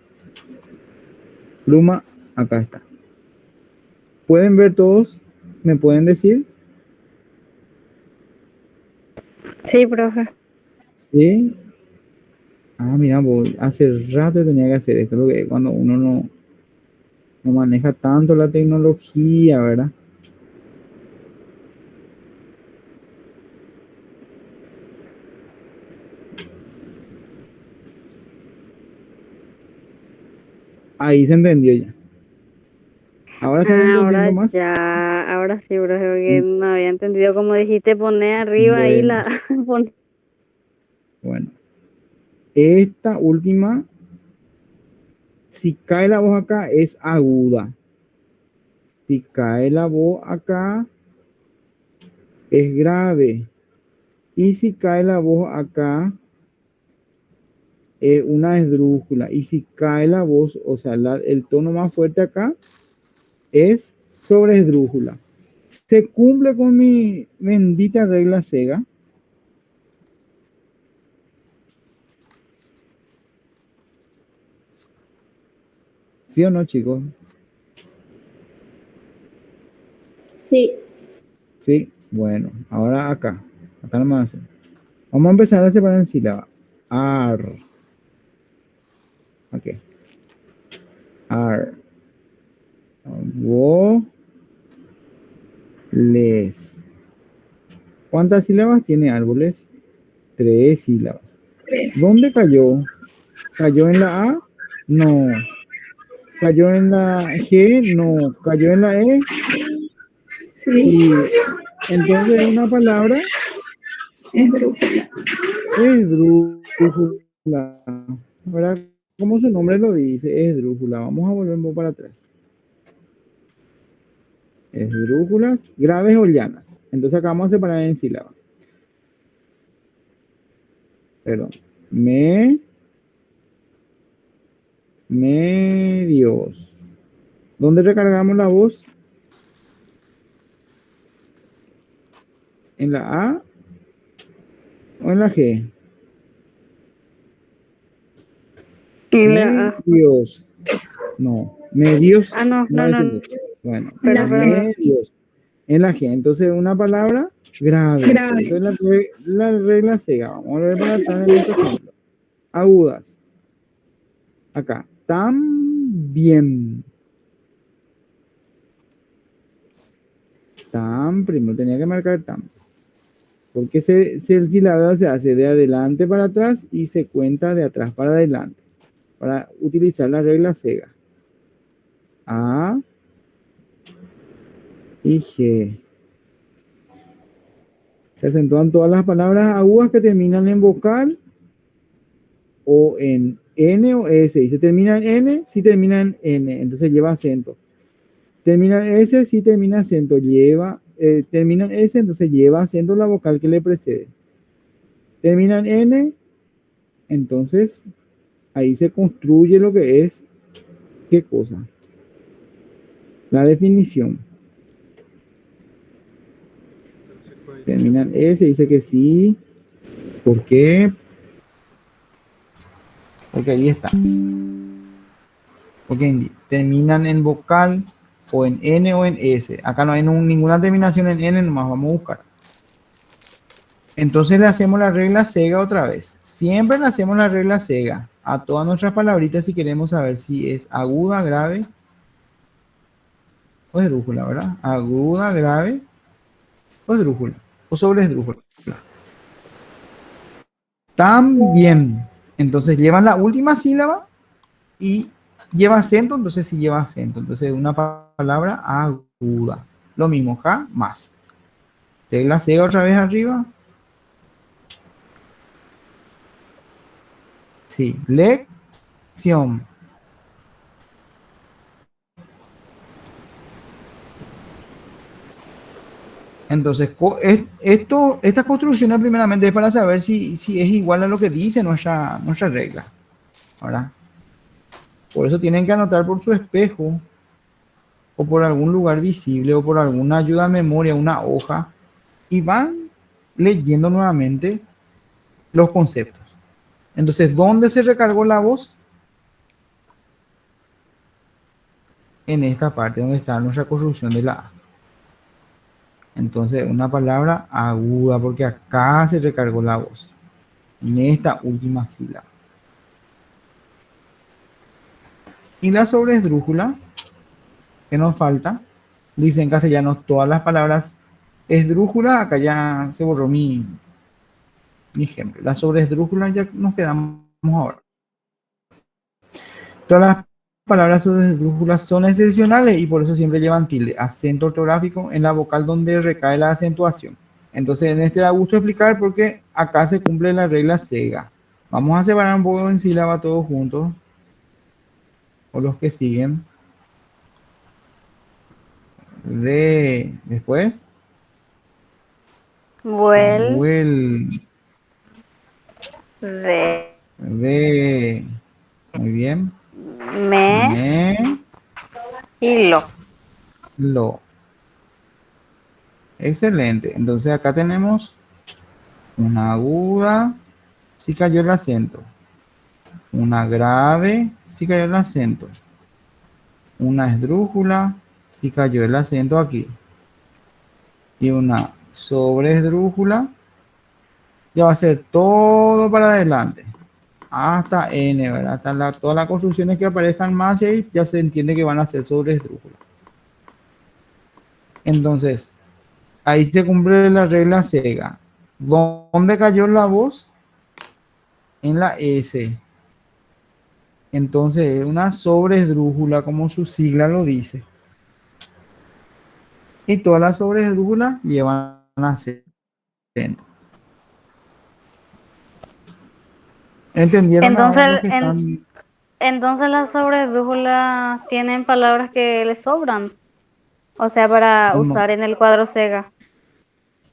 Pluma, acá está. ¿Pueden ver todos? ¿Me pueden decir? Sí, profe. Sí. Ah, mira, hace rato tenía que hacer esto, lo que cuando uno no maneja tanto la tecnología, ¿verdad? Ahí se entendió ya. Ahora están entendiendo Ahora más. ya, ahora sí, profe, porque no había entendido como dijiste, poner arriba ahí Bueno, la... bueno. Esta última, si cae la voz acá, es aguda. Si cae la voz acá, es grave. Y si cae la voz acá, es una esdrújula. Y si cae la voz, o sea, el tono más fuerte acá, es sobre esdrújula. Se cumple con mi bendita regla cega. ¿Sí o no, chicos? Sí. Sí, bueno, ahora acá. Acá no me va a hacer. Vamos a empezar a separar en sílaba. Ar. Ok. Ar. Les. ¿Cuántas sílabas tiene árboles? 3 sílabas. ¿Dónde cayó? ¿Cayó en la A? No. ¿Cayó en la G? No. ¿Cayó en la E? Sí. Entonces una palabra Esdrújula. esdrújula. ¿Verdad? Como su nombre lo dice, esdrújula. Vamos a volver un poco para atrás. Esdrújulas, graves o llanas. Entonces acá vamos a separar en sílaba. Perdón. Medios. ¿Dónde recargamos la voz? ¿En la A o en la G? En la A. Medios. No, medios. Ah, no, no no, es no. el- Bueno, Perdón, perdón. medios. En la G. Entonces, una palabra grave. Grave. Esa es la regla ciega. Vamos a ver para atrás de nuestro ejemplo. Agudas. Acá. También. Primero tenía que marcar tam. Porque el silabeo se hace de adelante para atrás y se cuenta de atrás para adelante. Para utilizar la regla cega. A y G. Se acentúan todas las palabras agudas que terminan en vocal o en N o S. Y se termina en N, si termina en N, entonces lleva acento. Termina en S, si termina acento, termina en S, entonces lleva acento la vocal que le precede. Termina en N, entonces ahí se construye lo que es, ¿qué cosa? La definición. Termina en S, dice que sí. ¿Por qué? Porque ahí está. Porque terminan en vocal o en N o en S. Acá no hay ninguna terminación en N, nomás vamos a buscar. Entonces le hacemos la regla cega otra vez. Siempre le hacemos la regla cega a todas nuestras palabritas si queremos saber si es aguda, grave o esdrújula, ¿verdad? Aguda, grave o esdrújula o sobre esdrújula. También. Entonces llevan la última sílaba y lleva acento, entonces sí lleva acento. Entonces una palabra aguda. Lo mismo, ja, más. Regla cega otra vez arriba. Sí, lección. Entonces, esta construcción primeramente es para saber si es igual a lo que dice nuestra regla. ¿Verdad? Por eso tienen que anotar por su espejo o por algún lugar visible o por alguna ayuda a memoria, una hoja, y van leyendo nuevamente los conceptos. Entonces, ¿dónde se recargó la voz? En esta parte donde está nuestra construcción de la A. Entonces, una palabra aguda, porque acá se recargó la voz, en esta última sílaba. Y la sobreesdrújula, que nos falta, dice en castellano todas las palabras esdrújula, acá ya se borró mi ejemplo. La sobreesdrújula ya nos quedamos ahora. Todas las palabras sobreesdrújulas son excepcionales y por eso siempre llevan tilde, acento ortográfico en la vocal donde recae la acentuación. Entonces en este da gusto explicar porque acá se cumple la regla cega. Vamos a separar un poco en sílaba todos juntos, o los que siguen. Después. Vuel. Muy bien. Me. Y Lo. Excelente. Entonces acá tenemos una aguda, sí cayó el acento. Una grave, sí cayó el acento. Una esdrújula, sí cayó el acento aquí. Y una sobreesdrújula, ya va a ser todo para adelante, hasta n, ¿verdad? Hasta todas las construcciones que aparezcan más ahí, ya se entiende que van a ser sobre esdrújula. Entonces, ahí se cumple la regla ciega. ¿Dónde cayó la voz? En la S. Entonces, es una sobresdrújula, como su sigla lo dice. Y todas las sobresdrújulas llevan acento. ¿Entendieron ahora los que están? Entonces las sobredújulas tienen palabras que les sobran. O sea, para No. usar en el cuadro Sega.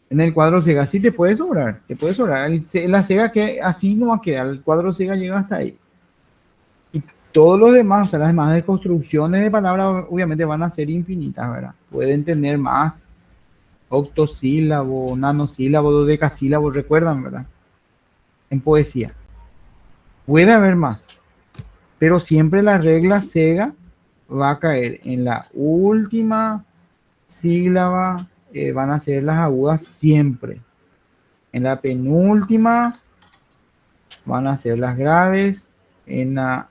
En el cuadro Sega sí te puede sobrar, te puede sobrar. La Sega que así no va a quedar, el cuadro Sega llega hasta ahí. Y todos los demás, o sea, las demás de construcciones de palabras obviamente van a ser infinitas, ¿verdad? Pueden tener más octosílabos, nanosílabos, dodecasílabos, recuerdan, ¿verdad? En poesía. Puede haber más, pero siempre la regla Sega va a caer en la última sílaba, van a ser las agudas siempre. En la penúltima van a ser las graves. En la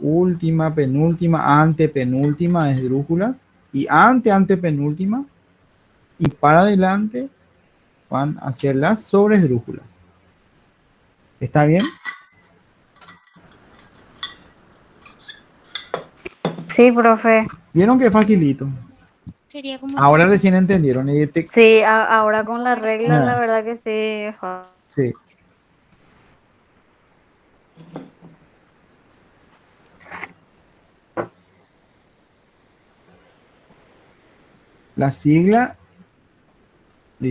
última, penúltima, antepenúltima, esdrújulas. Y antepenúltima. Y para adelante van a ser las sobresdrújulas. ¿Está bien? Sí, profe. ¿Vieron que facilito? Sería como Ahora recién entendieron. Sí, ahora con la regla, Ah. la verdad que sí. Sí. La sigla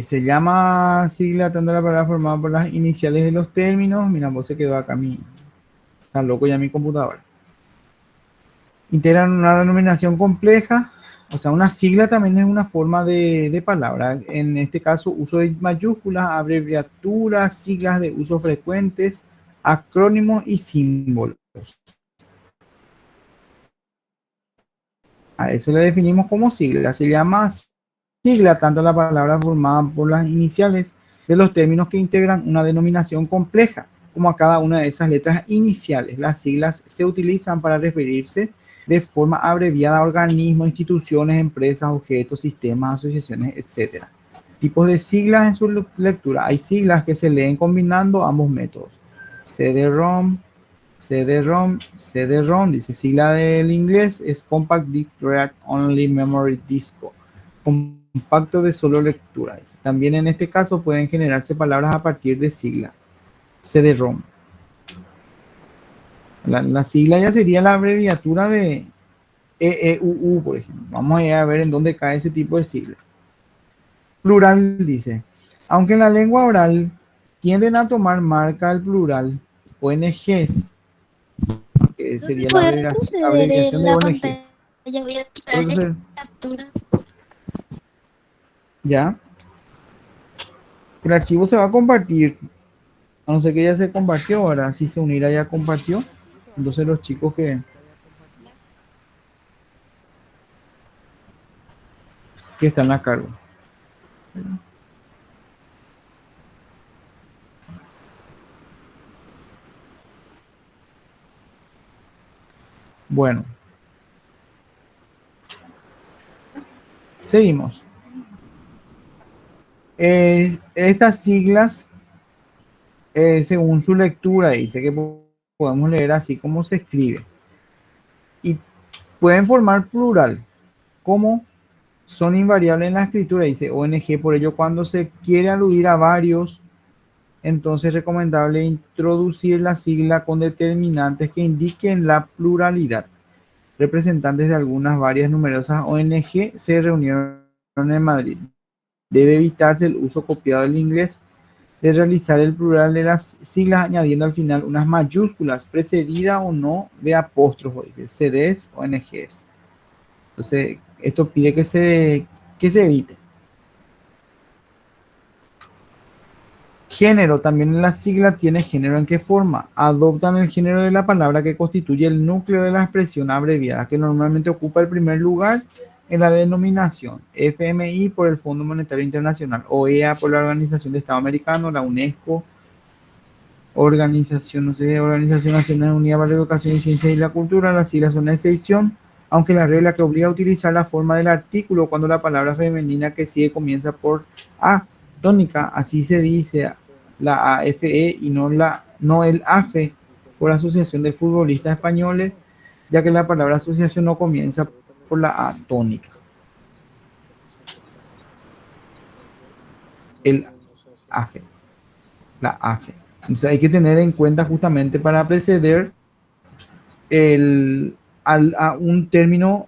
se llama sigla tanto la palabra formada por las iniciales de los términos. Mira, vos se quedó acá está loco ya mi computadora. Integran una denominación compleja. O sea, una sigla también es una forma de palabra. En este caso, uso de mayúsculas, abreviaturas, siglas de uso frecuentes, acrónimos y símbolos. A eso le definimos como sigla. Se llama sigla tanto la palabra formada por las iniciales de los términos que integran una denominación compleja, como a cada una de esas letras iniciales. Las siglas se utilizan para referirse de forma abreviada a organismos, instituciones, empresas, objetos, sistemas, asociaciones, etc. Tipos de siglas en su lectura. Hay siglas que se leen combinando ambos métodos. CD-ROM, CD-ROM, CD-ROM, dice sigla del inglés, es Compact Disc Read Only Memory Disco, compacto de solo lectura. También en este caso pueden generarse palabras a partir de sigla. CD-ROM. La sigla ya sería la abreviatura de EEUU, por ejemplo. Vamos a ir a ver en dónde cae ese tipo de sigla. Plural dice, aunque en la lengua oral tienden a tomar marca al plural, ONGs, que sería la abreviación de ONG. Voy a quitar Entonces, captura. ya. El archivo se va a compartir. A no ser que ya se compartió ahora. Si se unirá ya compartió. Entonces los chicos que están a cargo. Bueno. Seguimos. Estas siglas, según su lectura, dice que podemos leer así como se escribe. Y pueden formar plural, como son invariables en la escritura, dice ONG. Por ello, cuando se quiere aludir a varios, entonces es recomendable introducir la sigla con determinantes que indiquen la pluralidad. Representantes de algunas varias numerosas ONG se reunieron en Madrid. Debe evitarse el uso copiado del inglés de realizar el plural de las siglas añadiendo al final unas mayúsculas precedida o no de apóstrofo, dice CDs o ONGs. Entonces, esto pide que se evite. Género, también la sigla tiene género. ¿En qué forma? Adoptan el género de la palabra que constituye el núcleo de la expresión abreviada, que normalmente ocupa el primer lugar en la denominación. FMI por el Fondo Monetario Internacional, OEA por la Organización de Estado Americano, la UNESCO, Organización Nacional Unida para la Educación y Ciencia y la Cultura. Las siglas son una excepción, aunque la regla que obliga a utilizar la forma del artículo cuando la palabra femenina que sigue comienza por A, tónica, así se dice la AFE y no el AFE, por Asociación de Futbolistas Españoles, ya que la palabra asociación no comienza por la A tónica. El AFE, la AFE. Entonces hay que tener en cuenta justamente para preceder a un término,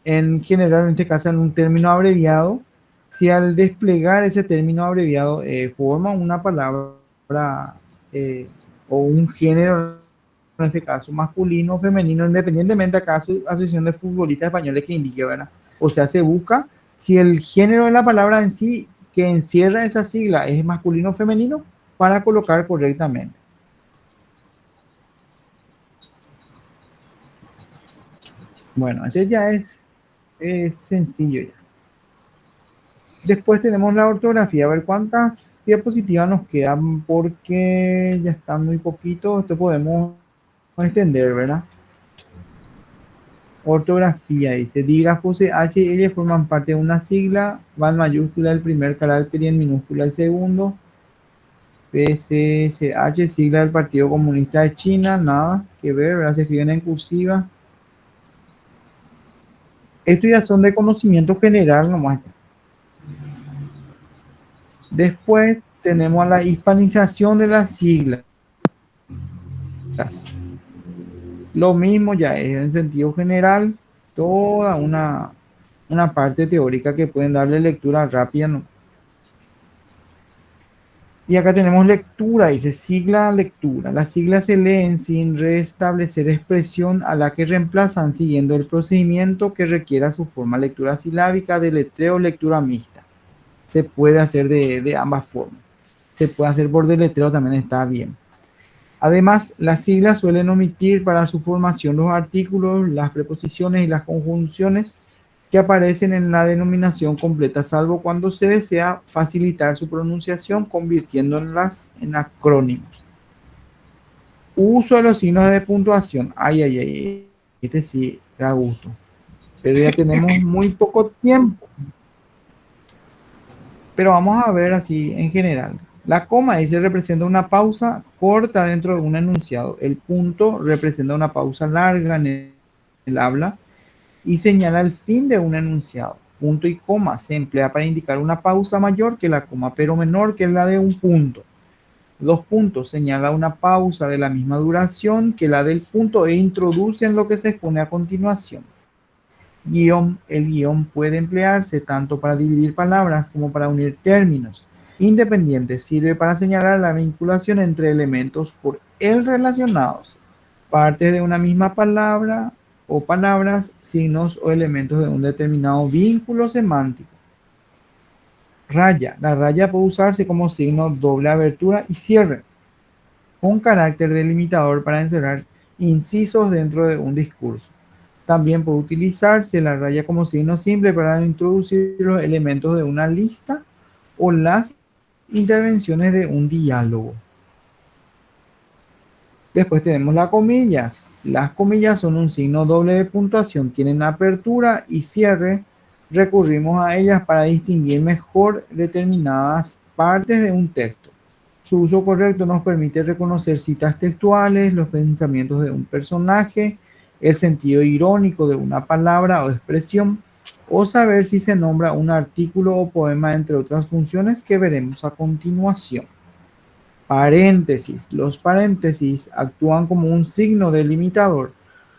en general en este caso en un término abreviado, si al desplegar ese término abreviado forma una palabra o un género, en este caso masculino o femenino, independientemente acá asociación de futbolistas españoles que indique, ¿verdad? O sea, se busca si el género de la palabra en sí que encierra esa sigla es masculino o femenino para colocar correctamente. Bueno, este ya es sencillo ya. Después tenemos la ortografía, a ver cuántas diapositivas nos quedan porque ya están muy poquitos, esto podemos extender, ¿verdad? Ortografía, dice, dígrafos H y L forman parte de una sigla, va en mayúscula el primer carácter y en minúscula el segundo. PCSH, sigla del Partido Comunista de China, nada que ver, ¿verdad? Se escriben en cursiva. Estos ya son de conocimiento general nomás. Después tenemos la hispanización de las siglas. Lo mismo ya es en sentido general, toda una parte teórica que pueden darle lectura rápida, ¿no? Y acá tenemos lectura, dice sigla, lectura. Las siglas se leen sin restablecer expresión a la que reemplazan siguiendo el procedimiento que requiera su forma. Lectura silábica, deletreo, lectura mixta. Se puede hacer de ambas formas. Se puede hacer por deletreo, también está bien. Además, las siglas suelen omitir para su formación los artículos, las preposiciones y las conjunciones que aparecen en la denominación completa, salvo cuando se desea facilitar su pronunciación convirtiéndolas en acrónimos. Uso de los signos de puntuación. Ay, este sí da gusto. Pero ya tenemos muy poco tiempo. Pero vamos a ver así en general. La coma dice representa una pausa corta dentro de un enunciado. El punto representa una pausa larga en el habla y señala el fin de un enunciado. Punto y coma se emplea para indicar una pausa mayor que la coma, pero menor que la de un punto. Dos puntos señala una pausa de la misma duración que la del punto e introduce en lo que se expone a continuación. Guión, el guión puede emplearse tanto para dividir palabras como para unir términos independientes. Sirve para señalar la vinculación entre elementos por él relacionados, partes de una misma palabra o palabras, signos o elementos de un determinado vínculo semántico. Raya. La raya puede usarse como signo doble abertura y cierre, con carácter delimitador para encerrar incisos dentro de un discurso. También puede utilizarse la raya como signo simple para introducir los elementos de una lista o las intervenciones de un diálogo. Después tenemos las comillas. Las comillas son un signo doble de puntuación, tienen apertura y cierre. Recurrimos a ellas para distinguir mejor determinadas partes de un texto. Su uso correcto nos permite reconocer citas textuales, los pensamientos de un personaje, el sentido irónico de una palabra o expresión, o saber si se nombra un artículo o poema, entre otras funciones que veremos a continuación. Paréntesis. Los paréntesis actúan como un signo delimitador,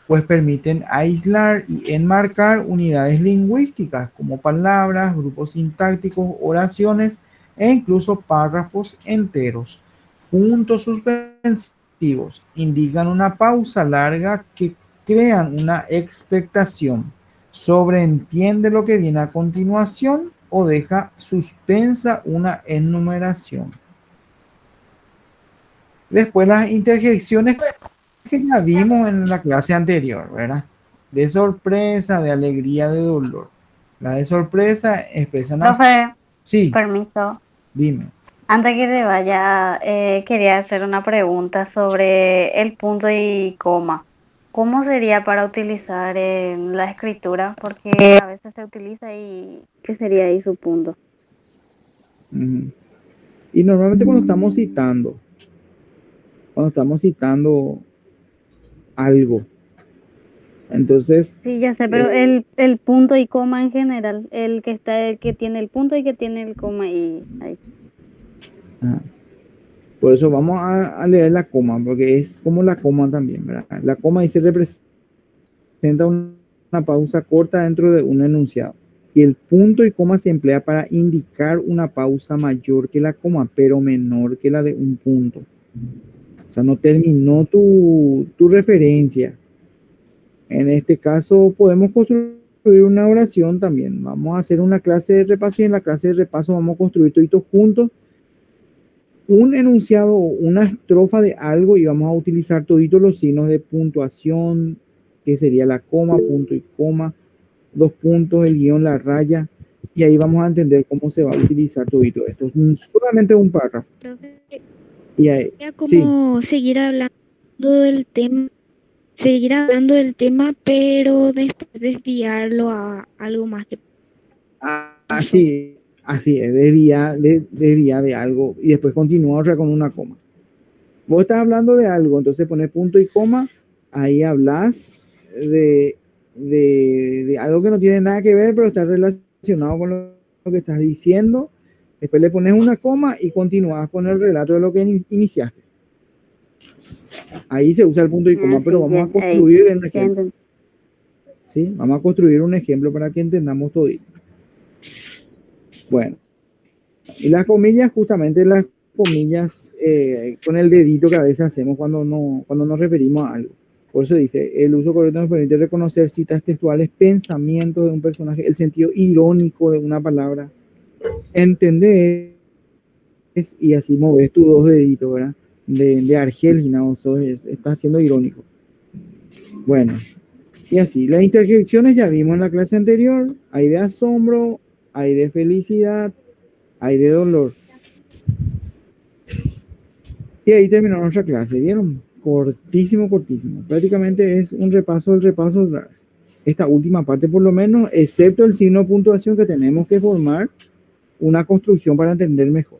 pues permiten aislar y enmarcar unidades lingüísticas como palabras, grupos sintácticos, oraciones e incluso párrafos enteros. Puntos suspensivos indican una pausa larga que crean una expectación. Sobreentiende lo que viene a continuación o deja suspensa una enumeración. Después las interjecciones que ya vimos en la clase anterior, ¿verdad? De sorpresa, de alegría, de dolor. La de sorpresa expresa una... Profe, Sí, permiso. dime. Antes que te vaya, quería hacer una pregunta sobre el punto y coma. ¿Cómo sería para utilizar en la escritura? Porque a veces se utiliza y ¿qué sería ahí su punto? Ujú. Y normalmente cuando estamos citando algo, entonces, Sí, ya sé, pero el punto y coma en general, el que tiene el punto y que tiene el coma y ahí. ajá, por eso vamos a leer la coma, porque es como la coma también, ¿verdad? La coma dice representa una pausa corta dentro de un enunciado. Y el punto y coma se emplea para indicar una pausa mayor que la coma, pero menor que la de un punto. O sea, no terminó tu referencia. En este caso podemos construir una oración también. Vamos a hacer una clase de repaso y en la clase de repaso vamos a construir toditos juntos un enunciado o una estrofa de algo y vamos a utilizar toditos los signos de puntuación, que sería la coma, punto y coma, dos puntos, el guión, la raya, y ahí vamos a entender cómo se va a utilizar todito esto. Solamente un párrafo. Profe, Y ahí, sería sí. como seguir hablando del tema, pero después desviarlo a algo más que pasó. Así es, desvía de algo y después continúa otra con una coma. Vos estás hablando de algo, entonces pones punto y coma, ahí hablas de algo que no tiene nada que ver, pero está relacionado con lo que estás diciendo. Después le pones una coma y continúas con el relato de lo que iniciaste. Ahí se usa el punto y coma, pero vamos a construir un ejemplo. ¿Sí? Vamos a construir un ejemplo para que entendamos todo. Bueno, y las comillas, justamente las comillas con el dedito que a veces hacemos cuando nos referimos a algo. Por eso dice, el uso correcto nos permite reconocer citas textuales, pensamientos de un personaje, el sentido irónico de una palabra, entender y así moves tus dos deditos, ¿verdad? De Argelina, o estás siendo irónico. Bueno, y así, las interjecciones ya vimos en la clase anterior, hay de asombro, hay de felicidad, hay de dolor. Y ahí terminó nuestra clase, ¿vieron? Cortísimo. Prácticamente es un repaso del repaso otra vez. Esta última parte por lo menos, excepto el signo de puntuación que tenemos que formar una construcción para entender mejor.